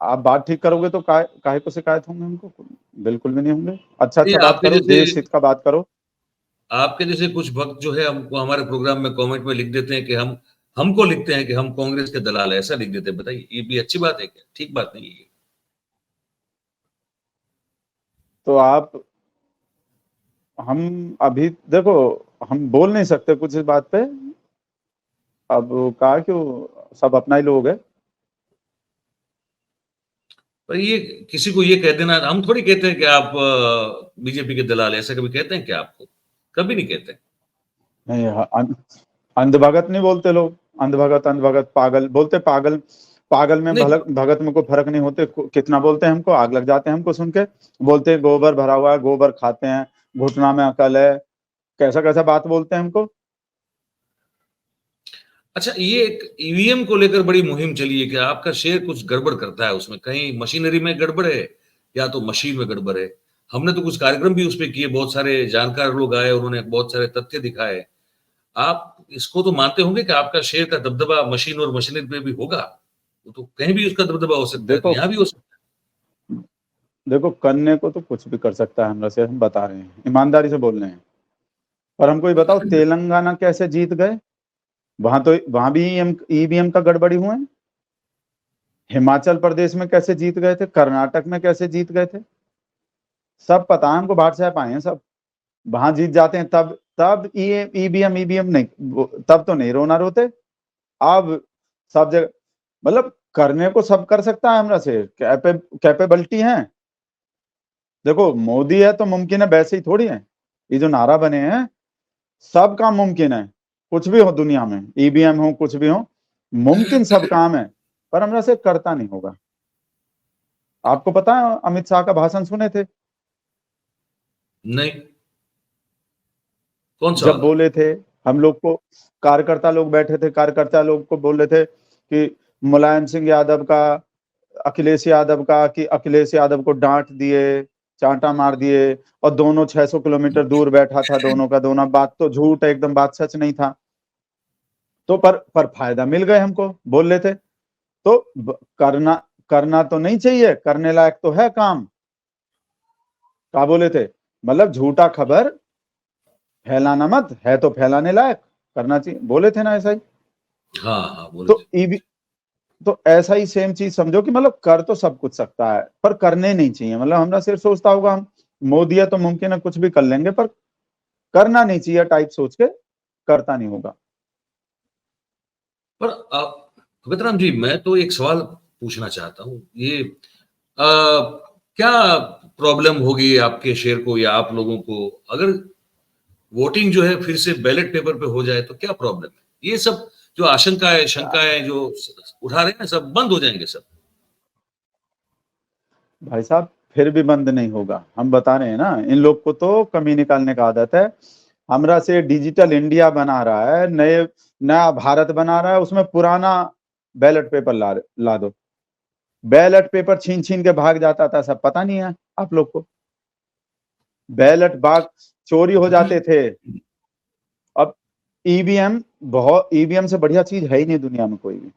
आप बात ठीक करोगे तो काहे को शिकायत होंगे हमको, बिल्कुल भी नहीं होंगे। अच्छा नहीं, अच्छा बात करो, देश हित का बात करो। आपके जैसे कुछ भक्त जो है हमको हमारे प्रोग्राम में कमेंट में लिख देते हैं कि हमको लिखते हैं कि हम कांग्रेस के दलाल है, ऐसा लिख देते हैं। बताइए, ये भी अच्छी बात है क्या? ठीक बात नहीं है ये। तो आप, हम अभी देखो, हम बोल नहीं सकते कुछ इस बात पे, अब कहा क्यों, सब अपना ही लोग है। पर ये किसी को ये कह देना, हम थोड़ी कहते हैं कि आप बीजेपी के दलाल है, ऐसा कभी कहते हैं क्या आपको? कभी नहीं कहते। नहीं, अंधभगत नहीं बोलते लोग, अंधभगत, अंधभगत, पागल बोलते, पागल, पागल में नहीं, भगत में कोई फर्क नहीं होते, कितना बोलते हैं, हमको आग लग जाते हैं हमको सुन के। बोलते हैं गोबर भरा हुआ है, गोबर खाते हैं, घुटना में अकल है, कैसा कैसा बात बोलते हैं हमको। अच्छा, ये एक ईवीएम को लेकर बड़ी मुहिम चली है कि आपका शेयर कुछ गड़बड़ करता है, उसमें कहीं मशीनरी में गड़बड़ है या तो मशीन में गड़बड़ है। हमने तो कुछ कार्यक्रम भी उस पे किए, बहुत सारे जानकार लोग आए, उन्होंने बहुत सारे तथ्य दिखाए। आप इसको तो मानते होंगे कि आपका शेयर का दबदबा मशीन और मशीनरी पे भी होगा। वो तो कहीं भी उसका दबदबा हो सकता है, तो देखो, यहाँ भी हो सकता देखो करने को तो कुछ भी कर सकता है हमरा से, हम बता रहे हैं, ईमानदारी से बोल रहे हैं। पर हमको ये बताओ, है। तेलंगाना कैसे जीत गए? वहां भी ईवीएम का गड़बड़ी हुए। हिमाचल प्रदेश में कैसे जीत गए थे, कर्नाटक में कैसे जीत गए थे, सब पता है हमको, व्हाट्सएप आए हैं सब। वहां जीत जाते हैं, तब तब ईवीएम, ईवीएम नहीं, तब तो नहीं रोना रोते। अब सब जगह, मतलब करने को सब कर सकता है हमरा से, कैपेबिलिटी है। देखो मोदी है तो मुमकिन है, वैसे ही थोड़ी है। ये जो नारा बने हैं, सब काम मुमकिन है, कुछ भी हो दुनिया में, ईवीएम हो कुछ भी हो, मुमकिन सब काम है, पर हमरा से करता नहीं होगा। आपको पता है अमित शाह का भाषण सुने थे? नहीं, कौन सा जब वाला? बोले थे, हम लोग को, कार्यकर्ता लोग बैठे थे, कार्यकर्ता लोग को बोल रहे थे कि मुलायम सिंह यादव का, अखिलेश यादव का, कि अखिलेश यादव को डांट दिए, चांटा मार दिए, और दोनों 600 किलोमीटर दूर बैठा था, दोनों का दोनों, बात तो झूठ है एकदम, बात सच नहीं था। तो पर फायदा मिल गए हमको, बोल रहे थे। तो करना, करना तो नहीं चाहिए, करने लायक तो है काम। क्या बोले थे, मतलब झूठा खबर फैलाना मत, है तो फैलाने लायक, करना चाहिए, बोले थे ना ऐसा ही। हाँ हाँ, बोले तो थे। ईवी, तो ऐसा ही सेम चीज समझो कि मतलब कर तो सब कुछ सकता है, पर करने नहीं चाहिए। मतलब हमरा सिर्फ सोचता होगा हम मोदी है तो मुमकिन है कुछ भी कर लेंगे, पर करना नहीं चाहिए टाइप सोच के, करता नहीं होगा। पर भगतराम जी, मैं तो एक सवाल पूछना चाहता हूँ। ये क्या प्रॉब्लम होगी आपके शेयर को या आप लोगों को, अगर वोटिंग जो है फिर से बैलेट पेपर पे हो जाए तो क्या प्रॉब्लम है? ये सब जो आशंकाएं शंकाएं जो उठा रहे हैं ना, सब बंद हो जाएंगे सब। भाई साहब, फिर भी बंद नहीं होगा, हम बता रहे हैं ना, इन लोग को तो कमी निकालने का आदत है। हमरा से डिजिटल इंडिया बना रहा है, नया भारत बना रहा है, उसमें पुराना बैलेट पेपर ला दो। बैलेट पेपर छीन छीन के भाग जाता था, सब पता नहीं है आप लोग को? बैलेट बाग चोरी हो नहीं, जाते थे। अब ईवीएम, बहुत, ईवीएम से बढ़िया चीज है ही नहीं दुनिया में कोई भी।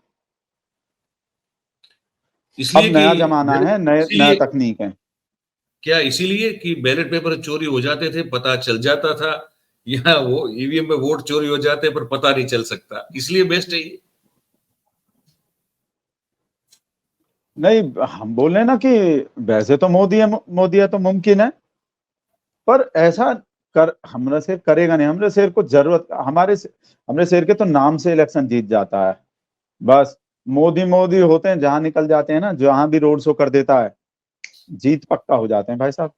इसलिए अब कि नया जमाना है, नया इसीलिए, तकनीक है। क्या इसीलिए कि बैलेट पेपर चोरी हो जाते थे, पता चल जाता था, या वो ईवीएम में वोट चोरी हो जाते पर पता नहीं चल सकता, इसलिए बेस्ट है ये? नहीं, हम बोल रहे हैं ना कि वैसे तो मोदी है तो मुमकिन है, पर ऐसा हमरा शेर करेगा नहीं। हमरे शेर को जरूरत, हमरे शेर के तो नाम से इलेक्शन जीत जाता है बस। मोदी मोदी होते हैं, जहां निकल जाते हैं ना, जहां भी रोड शो कर देता है, जीत पक्का हो जाते हैं भाई साहब।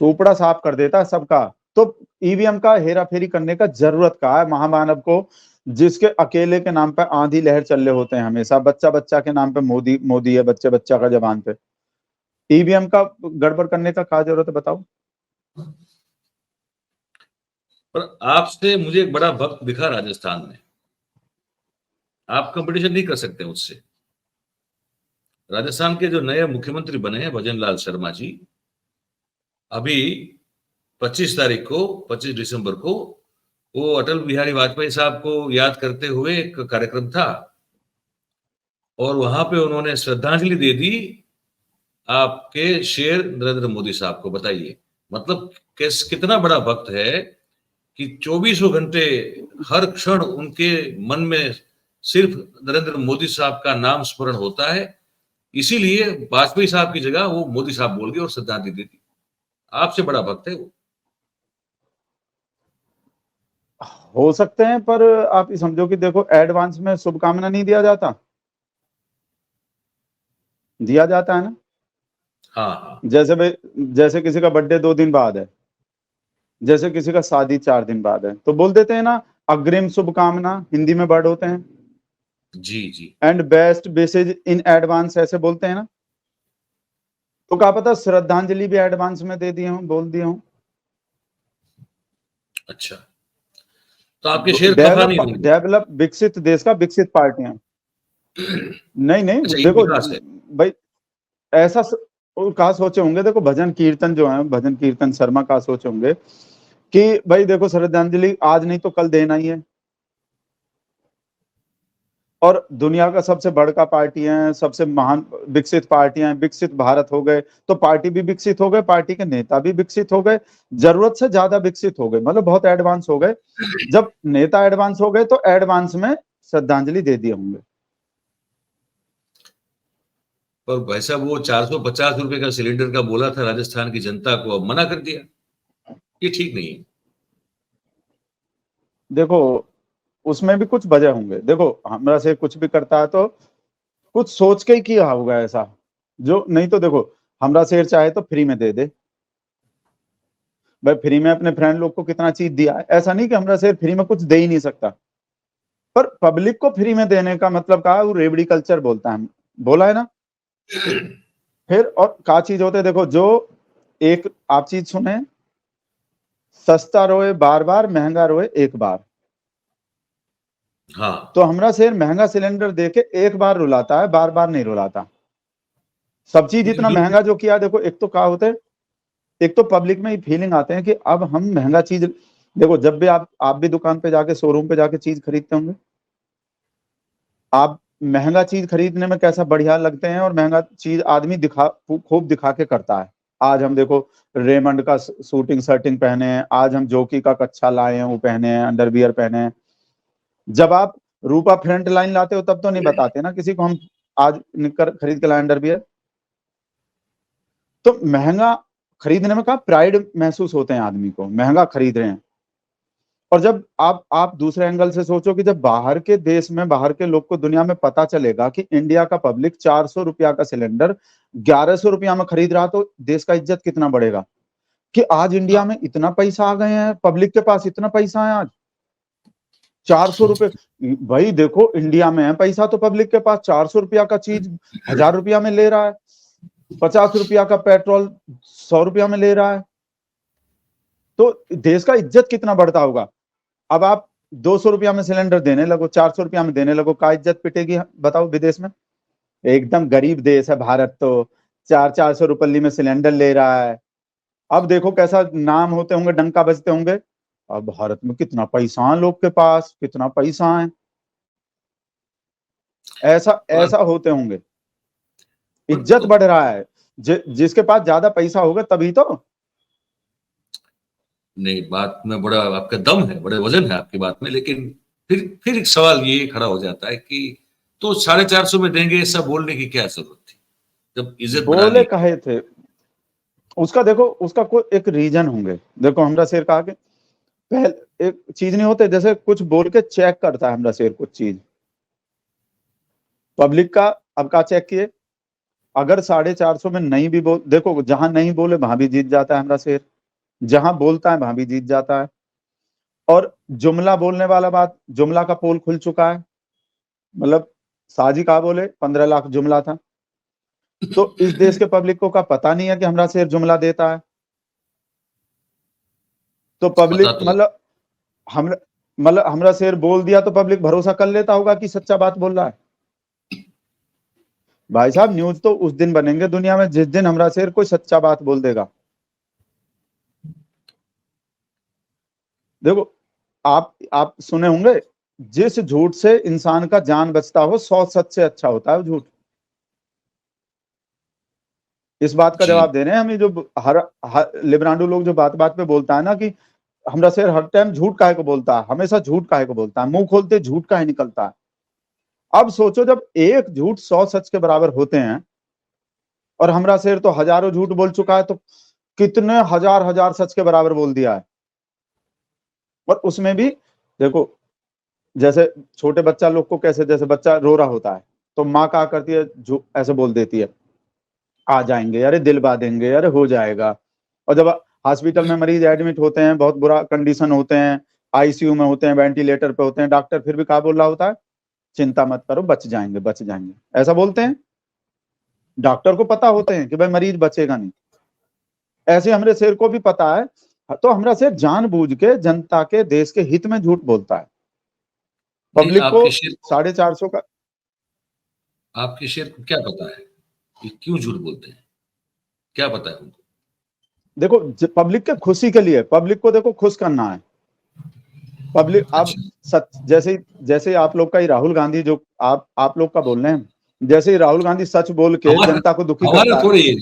सोपड़ा साफ कर देता है सबका। तो ईवीएम का हेरा फेरी करने का जरूरत का है महामानव को, जिसके अकेले के नाम पे आंधी लहर चल रहे होते हैं हमेशा। बच्चा बच्चा के नाम पे मोदी मोदी है, बच्चे बच्चा का जबान पे। ईवीएम का गड़बड़ करने का क्या जरूरत है बताओ। पर आपसे मुझे एक बड़ा वक्त दिखा राजस्थान में, आप कंपटीशन नहीं कर सकते उससे। राजस्थान के जो नए मुख्यमंत्री बने हैं भजन लाल शर्मा जी, अभी 25 तारीख को, 25 दिसंबर को वो अटल बिहारी वाजपेयी साहब को याद करते हुए एक कार्यक्रम था और वहां पे उन्होंने श्रद्धांजलि दे दी आपके शेर नरेंद्र मोदी साहब को। बताइए मतलब कितना बड़ा वक्त है कि 24 घंटे हर क्षण उनके मन में सिर्फ नरेंद्र मोदी साहब का नाम स्मरण होता है। इसीलिए वाजपेयी साहब की जगह वो मोदी साहब बोल गए और श्रद्धांजलि दी थी। आपसे बड़ा भक्त है वो। हो सकते हैं, पर आप ये समझो कि देखो, एडवांस में शुभकामना नहीं दिया जाता, दिया जाता है ना। हाँ हाँ, जैसे भाई, जैसे किसी का बर्थडे 2 दिन बाद है, जैसे किसी का शादी 4 दिन बाद है, तो बोल देते हैं ना, अग्रिम शुभकामना, हिंदी में वर्ड होते हैं, जी जी। And best wishes in advance, ऐसे बोलते हैं ना। तो क्या पता श्रद्धांजलि भी एडवांस में दे दिए हूँ, बोल दिए हूँ। अच्छा, तो आपके शेर खफा नहीं डेवलप होंगे। डेवलप विकसित देश का विकसित पार्टियां। नहीं नहीं, अच्छा, ये देखो विकास है। भाई, ऐसा वो कहा सोचे होंगे, देखो भजन कीर्तन जो है, भजन कीर्तन शर्मा कहा सोचे होंगे कि भाई देखो, श्रद्धांजलि आज नहीं तो कल देना ही है। और दुनिया का सबसे बड़का पार्टी है, सबसे महान विकसित पार्टियां, विकसित भारत हो गए, तो पार्टी भी विकसित हो गए, पार्टी के नेता भी विकसित हो गए, जरूरत से ज्यादा विकसित हो गए, मतलब बहुत एडवांस हो गए। जब नेता एडवांस हो गए तो एडवांस में श्रद्धांजलि दे दिए होंगे। पर भाई साहब वो 450 रुपए का सिलेंडर का बोला था राजस्थान की जनता को, अब मना कर दिया। ये ठीक नहीं है। देखो, उसमें भी कुछ वजह होंगे। देखो, हमरा से कुछ भी करता है तो कुछ सोच के ही किया होगा ऐसा, जो नहीं तो देखो, हमरा शेर चाहे तो फ्री में दे दे। भाई फ्री में अपने फ्रेंड लोग को कितना चीज दिया है, ऐसा नहीं कि हमरा शेर फ्री में कुछ दे ही नहीं सकता। पर पब्लिक को फ्री में देने का मतलब कहा, वो रेवड़ी कल्चर बोलता है, बोला है ना। फिर और का चीज होते है, देखो, जो एक आप चीज सुने, सस्ता रोए बार बार, महंगा रोए एक बार। हाँ, तो हमरा शेर महंगा सिलेंडर देके एक बार रुलाता है, बार बार नहीं रुलाता। सब चीज नहीं इतना बिल्कुल। महंगा जो किया, देखो एक तो क्या होते है, एक तो पब्लिक में ये फीलिंग आते हैं कि अब हम महंगा चीज, देखो जब भी आप भी दुकान पे जाके, शोरूम पे जाके चीज खरीदते होंगे, आप महंगा चीज खरीदने में कैसा बढ़िया लगते हैं, और महंगा चीज आदमी खूब दिखा के करता है। आज हम देखो रेमंड का शूटिंग शर्टिंग पहने हैं, आज हम जोकी का कच्छा लाए हैं वो पहने हैं, अंडरवियर पहने हैं। जब आप रूपा फ्रंट लाइन लाते हो तब तो नहीं बताते ना किसी को, हम आज निकर खरीद के लाए अंडरवियर। तो महंगा खरीदने में का प्राइड महसूस होते हैं आदमी को, महंगा खरीद रहे हैं। और जब आप दूसरे एंगल से सोचो कि जब बाहर के देश में, बाहर के लोग को, दुनिया में पता चलेगा कि इंडिया का पब्लिक 400 रुपया का सिलेंडर 1100 रुपया में खरीद रहा, तो देश का इज्जत कितना बढ़ेगा कि आज इंडिया में इतना पैसा आ गए हैं, पब्लिक के पास इतना पैसा है आज। 400 रुपये, भाई देखो इंडिया में है पैसा, तो पब्लिक के पास 400 रुपया का चीज 1000 रुपया में ले रहा है, 50 रुपया का पेट्रोल 100 रुपया में ले रहा है। तो देश का इज्जत कितना बढ़ता होगा। अब आप 200 रुपया में सिलेंडर देने लगो, 400 रुपया में देने लगो, का इज्जत पिटेगी बताओ विदेश में। एकदम गरीब देश है भारत, तो 400 रुपये में सिलेंडर ले रहा है। अब देखो कैसा नाम होते होंगे, डंका बजते होंगे, अब भारत में कितना पैसा है लोग के पास, कितना पैसा है, ऐसा ऐसा होते होंगे। इज्जत बढ़ रहा है, जिसके पास ज्यादा पैसा होगा तभी तो। नहीं, बात में बड़ा आपका दम है, बड़े वजन है आपकी बात में, लेकिन फिर एक सवाल ये खड़ा हो जाता है कि तो 450 में देंगे, ऐसा बोलने की क्या जरूरत थी जब इज्जत बोले बढ़ानी। कहे थे, उसका देखो, उसका कोई एक रीजन होंगे। देखो हमरा शेर कहा कि पहले एक चीज नहीं होते, जैसे कुछ बोल के चेक करता है हमरा शेर कुछ चीज पब्लिक का। अब का चेक किए, अगर 450 में नहीं भी बोल, देखो जहां नहीं बोले वहां भी जीत जाता है हमरा शेर, जहां बोलता है वहां भी जीत जाता है। और जुमला बोलने वाला बात, जुमला का पोल खुल चुका है। मतलब साजी कहा बोले 15 लाख जुमला था। तो इस देश के पब्लिक को का पता नहीं है कि हमरा शेर जुमला देता है। तो पता पब्लिक तो मतलब हम मतलब हमरा शेर बोल दिया तो पब्लिक भरोसा कर लेता होगा कि सच्चा बात बोल रहा है। भाई साहब न्यूज तो उस दिन बनेंगे दुनिया में जिस दिन हमरा शेर कोई सच्चा बात बोल देगा। देखो आप सुने होंगे, जिस झूठ से इंसान का जान बचता हो 100 सच से अच्छा होता है वो झूठ। इस बात का जी। जवाब दे रहे हैं हम। ये जो हर लिब्रांडो लोग जो बात बात पे बोलता है ना कि हमरा शेर हर टाइम झूठ काहे को बोलता है, हमेशा झूठ काहे को बोलता है, मुंह खोलते झूठ काहे निकलता है। अब सोचो जब एक झूठ 100 सच के बराबर होते हैं, और हमरा शेर तो हजारों झूठ बोल चुका है, तो कितने हजार हजार सच के बराबर बोल दिया है। और उसमें भी देखो, जैसे छोटे बच्चा लोग को कैसे, जैसे बच्चा रो रहा होता है तो माँ क्या करती है, जो ऐसे बोल देती है आ जाएंगे, अरे दिलवा देंगे, अरे हो जाएगा। और जब हॉस्पिटल में मरीज एडमिट होते हैं, बहुत बुरा कंडीशन होते हैं, आईसीयू में होते हैं, वेंटिलेटर पे होते हैं, डॉक्टर फिर भी क्या बोल रहा होता है, चिंता मत करो, बच जाएंगे बच जाएंगे, ऐसा बोलते हैं। डॉक्टर को पता होते हैं कि भाई मरीज बचेगा नहीं। ऐसे हमरे शेर को भी पता है, तो हमरा शेर जानबूझ के जनता के देश के हित में झूठ बोलता है। नहीं, पब्लिक को 450 का, आपके शेर को क्या पता है कि क्यों झूठ बोलते हैं? क्या पता है उनको? देखो पब्लिक के खुशी के लिए, पब्लिक को देखो खुश करना है। पब्लिक अब अच्छा। सच, जैसे जैसे आप लोग का ही राहुल गांधी, जो आप लोग का बोल रहे हैं, जैसे ही राहुल गांधी सच बोल के हमारा जनता को दुखी हमारा करता है। थोड़ी है,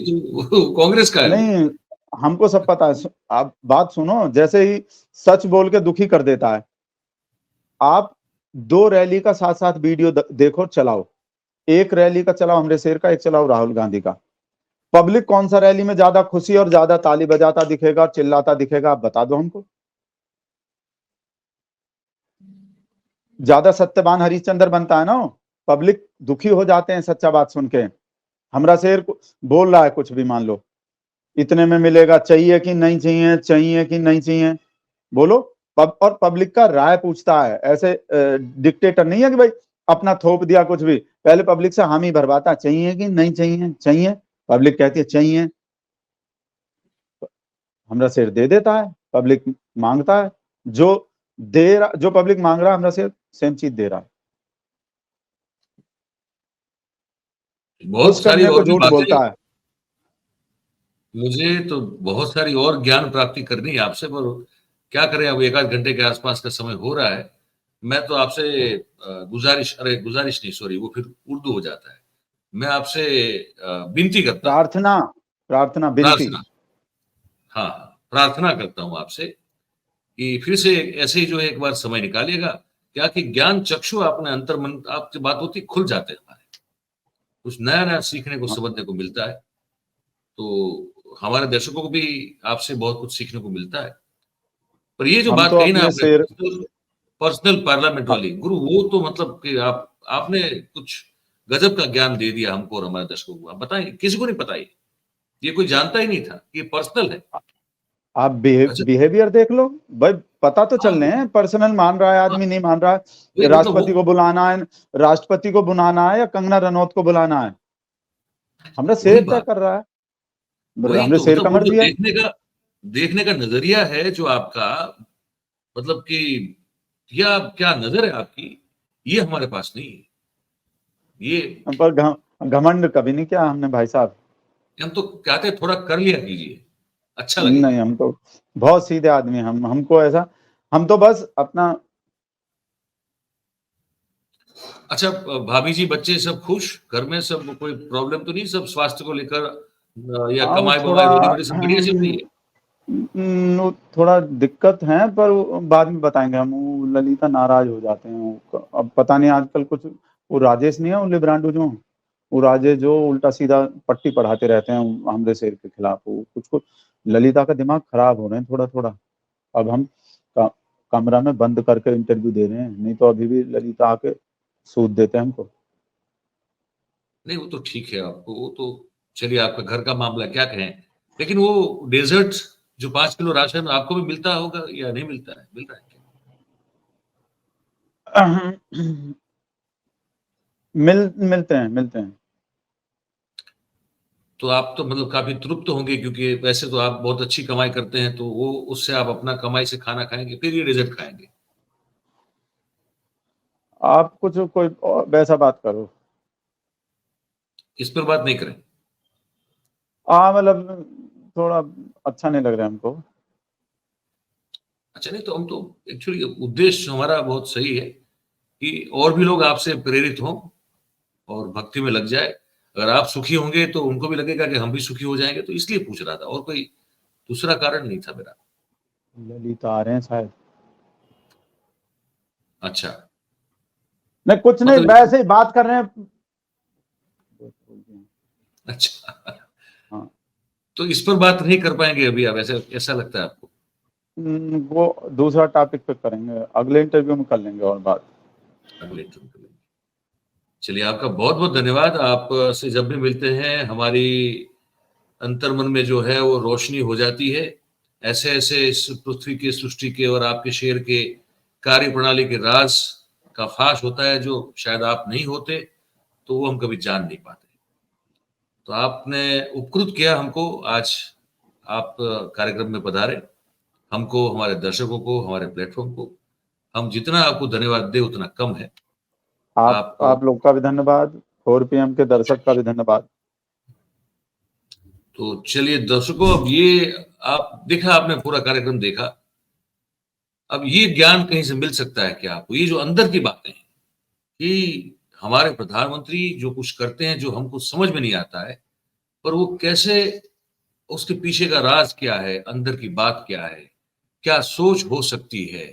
तो कांग्रेस का है वो। नहीं, हमको सब पता है। आप बात सुनो, जैसे ही सच बोल के दुखी कर देता है, आप दो रैली का साथ साथ वीडियो देखो, चलाओ। एक रैली का चलाओ हमरे शेर का, एक चलाओ राहुल गांधी का। पब्लिक कौन सा रैली में ज्यादा खुशी और ज्यादा ताली बजाता दिखेगा, चिल्लाता दिखेगा, आप बता दो हमको। ज्यादा सत्यवान हरिश्चंद्र बनता है ना, पब्लिक दुखी हो जाते हैं सच्चा बात सुन के। हमरा शेर बोल रहा है कुछ भी, मान लो इतने में मिलेगा, चाहिए कि नहीं चाहिए, चाहिए कि नहीं चाहिए, बोलो। और पब्लिक का राय पूछता है, ऐसे डिक्टेटर नहीं है कि भाई अपना थोप दिया कुछ भी। पहले पब्लिक से हामी भरवाता, चाहिए कि नहीं चाहिए, चाहिए, पब्लिक कहती है चाहिए, हमरा शेर दे देता है। पब्लिक मांगता है, जो दे रहा, जो पब्लिक मांग रहा है हमरा शेर सेम चीज दे रहा है। खुश बहुत सारी करने को और भी झूठ बातें, बोलता है। मुझे तो बहुत सारी और ज्ञान प्राप्ति करनी है आपसे, पर क्या करें, अब एक आध घंटे के आसपास का समय हो रहा है। मैं तो आपसे गुजारिश, अरे गुजारिश नहीं, सॉरी, वो फिर उर्दू हो जाता है। मैं आपसे विनती करता हूँ, प्रार्थना, प्रार्थना विनती। प्रार्थना, हाँ हाँ, प्रार्थना करता हूँ आपसे कि फिर से ऐसे ही जो है एक बार समय निकालिएगा। क्या कि ज्ञान चक्षु अपने अंतर मन, आपसे बात होती खुल जाते हैं हमारे, कुछ नया नया सीखने को समझने को मिलता है। तो हमारे दर्शकों को भी आपसे बहुत कुछ सीखने को मिलता है। पर ये जो हम बात तो कही ना अपने आपने, शेर, पर्सनल पर्सनल पार्लियामेंट वाली, गुरु, वो तो मतलब कि आपने कुछ गजब का ज्ञान दे दिया हमको और हमारे दर्शकों को। आप बताएं, किसी को नहीं पता ये कोई जानता ही नहीं था, ये पर्सनल है। आप गजब। बिहेवियर देख लो भाई, पता तो हाँ, चल रहे हैं, पर्सनल मान रहा है आदमी, नहीं मान रहा है, वही मतलब वो, राष्ट्रपति को बुलाना है, राष्ट्रपति को बुलाना है या कंगना रनौत को बुलाना है, हमरा वही शेर तय बात, कर रहा है। वही हमरे तो शेर मतलब का वो जो मर्जी है। देखने का नजरिया है जो आपका, मतलब कि क्या क्या नजर है आपकी, ये हमारे पास नहीं है। ये पर घमंड कभी नहीं किया हमने भाई साहब। हम तो कहते हैं थोड़ा कर लिया कीजिए, अच्छा नहीं, लगेगा। हम तो बहुत सीधे आदमी हैं, हम हमको ऐसा, हम तो बस अपना। अच्छा, भाभी जी, बच्चे सब खुश, घर में सब कोई प्रॉब्लम तो नहीं, सब स्वास्थ्य को लेकर या हाँ वो कमाई थोड़ा बमाई रोजी रोटी सब बढ़िया चल रही है? वो थोड़ा दिक्कत है, पर वो बाद में बताएंगे हम। वो ललिता नाराज हो जाते हैं, अब पता नहीं आजकल कुछ, वो राजेश नहीं है वो लिब्रांडो जो, वो राजे जो उल्टा सीधा पट्टी पढ़ाते रहते हैं हमरे शेर के खिलाफ, वो कुछ कुछ ललिता का दिमाग खराब हो रहे हैं थोड़ा थोड़ा। अब हम कमरा में बंद करके इंटरव्यू दे रहे हैं, नहीं तो अभी भी ललिता आके सूद देते हैं हमको। नहीं वो तो ठीक है, आपको वो तो चलिए आपका घर का मामला क्या कहें, लेकिन वो डेजर्ट जो 5 किलो राशन आपको भी मिलता होगा या नहीं मिलता है, मिल रहा है क्या? मिलते हैं मिलते हैं। तो आप तो मतलब काफी तृप्त होंगे, क्योंकि वैसे तो आप बहुत अच्छी कमाई करते हैं, तो वो उससे आप अपना कमाई से खाना खाएंगे फिर ये डेजर्ट खाएंगे। आप कुछ कोई वैसा बात करो। इस पर बात नहीं करें। हाँ मतलब थोड़ा अच्छा नहीं लग रहा है हमको। अच्छा, नहीं तो हम तो एक्चुअली उद्देश्य हमारा बहुत सही है कि और भी लोग आपसे प्रेरित हों और भक्ति में लग जाए। अगर आप सुखी होंगे तो उनको भी लगेगा कि हम भी सुखी हो जाएंगे, तो इसलिए पूछ रहा था, और कोई दूसरा कारण नहीं था मेरा। ललिता आ रहे हैं शायद। अच्छा। नहीं कुछ नहीं, मतलब वैसे ही बात कर रहे हैं। अच्छा, हाँ। तो इस पर बात नहीं कर पाएंगे अभी आप, ऐसा ऐसा लगता है आपको? वो दूसरा टॉपिक पे करेंगे, अगले इंटरव्यू में कर लेंगे और बात। अगले इंटरव्यू में। चलिए, आपका बहुत बहुत धन्यवाद। आपसे जब भी मिलते हैं हमारी अंतर्मन में जो है वो रोशनी हो जाती है। ऐसे ऐसे इस पृथ्वी के सृष्टि के और आपके शेर के कार्य प्रणाली के राज का फाश होता है, जो शायद आप नहीं होते तो वो हम कभी जान नहीं पाते। तो आपने उपकृत किया हमको आज, आप कार्यक्रम में पधारे। हमको, हमारे दर्शकों को, हमारे प्लेटफॉर्म को, हम जितना आपको धन्यवाद दे उतना कम है। आप आप लोग का भी धन्यवाद, 4 PM के दर्शक का भी धन्यवाद। तो चलिए दर्शकों, अब ये आप देखा, आपने पूरा कार्यक्रम देखा। अब ये ज्ञान कहीं से मिल सकता है क्या आपको? ये जो अंदर की बातें हैं कि हमारे प्रधानमंत्री जो कुछ करते हैं जो हमको समझ में नहीं आता है, पर वो कैसे, उसके पीछे का राज क्या है, अंदर की बात क्या है, क्या सोच हो सकती है,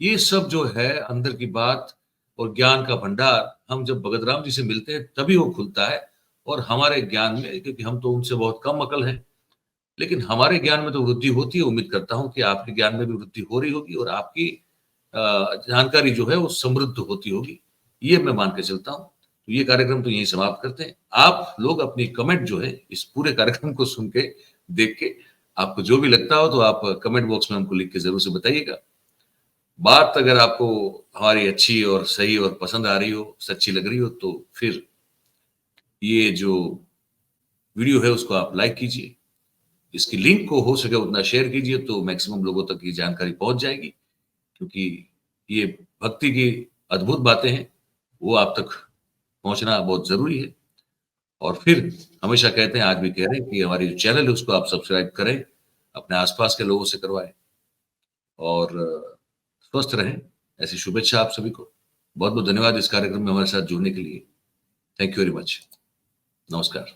ये सब जो है अंदर की बात और ज्ञान का भंडार, हम जब भगत राम जी से मिलते हैं तभी वो खुलता है। और हमारे ज्ञान में, क्योंकि हम तो उनसे बहुत कम अकल हैं, लेकिन हमारे ज्ञान में तो वृद्धि होती है। उम्मीद करता हूं कि आपके ज्ञान में भी वृद्धि हो रही होगी और आपकी जानकारी जो है वो समृद्ध होती होगी, ये मैं मान के चलता हूं। तो ये कार्यक्रम तो यहीं समाप्त करते हैं। आप लोग अपनी कमेंट जो है इस पूरे कार्यक्रम को सुन के, देख के, आपको जो भी लगता हो तो आप कमेंट बॉक्स में हमको लिख के जरूर से बताइएगा। बात अगर आपको हमारी अच्छी और सही और पसंद आ रही हो, सच्ची लग रही हो, तो फिर ये जो वीडियो है उसको आप लाइक कीजिए। इसकी लिंक को हो सके उतना शेयर कीजिए, तो मैक्सिमम लोगों तक ये जानकारी पहुंच जाएगी। क्योंकि ये भक्ति की अद्भुत बातें हैं, वो आप तक पहुंचना बहुत जरूरी है। और फिर हमेशा कहते हैं, आज भी कह रहे हैं कि हमारी जो चैनल है उसको आप सब्सक्राइब करें, अपने आसपास के लोगों से करवाएं और स्वस्थ रहें। ऐसी शुभेच्छा आप सभी को। बहुत बहुत धन्यवाद इस कार्यक्रम में हमारे साथ जुड़ने के लिए। Thank you very much. नमस्कार।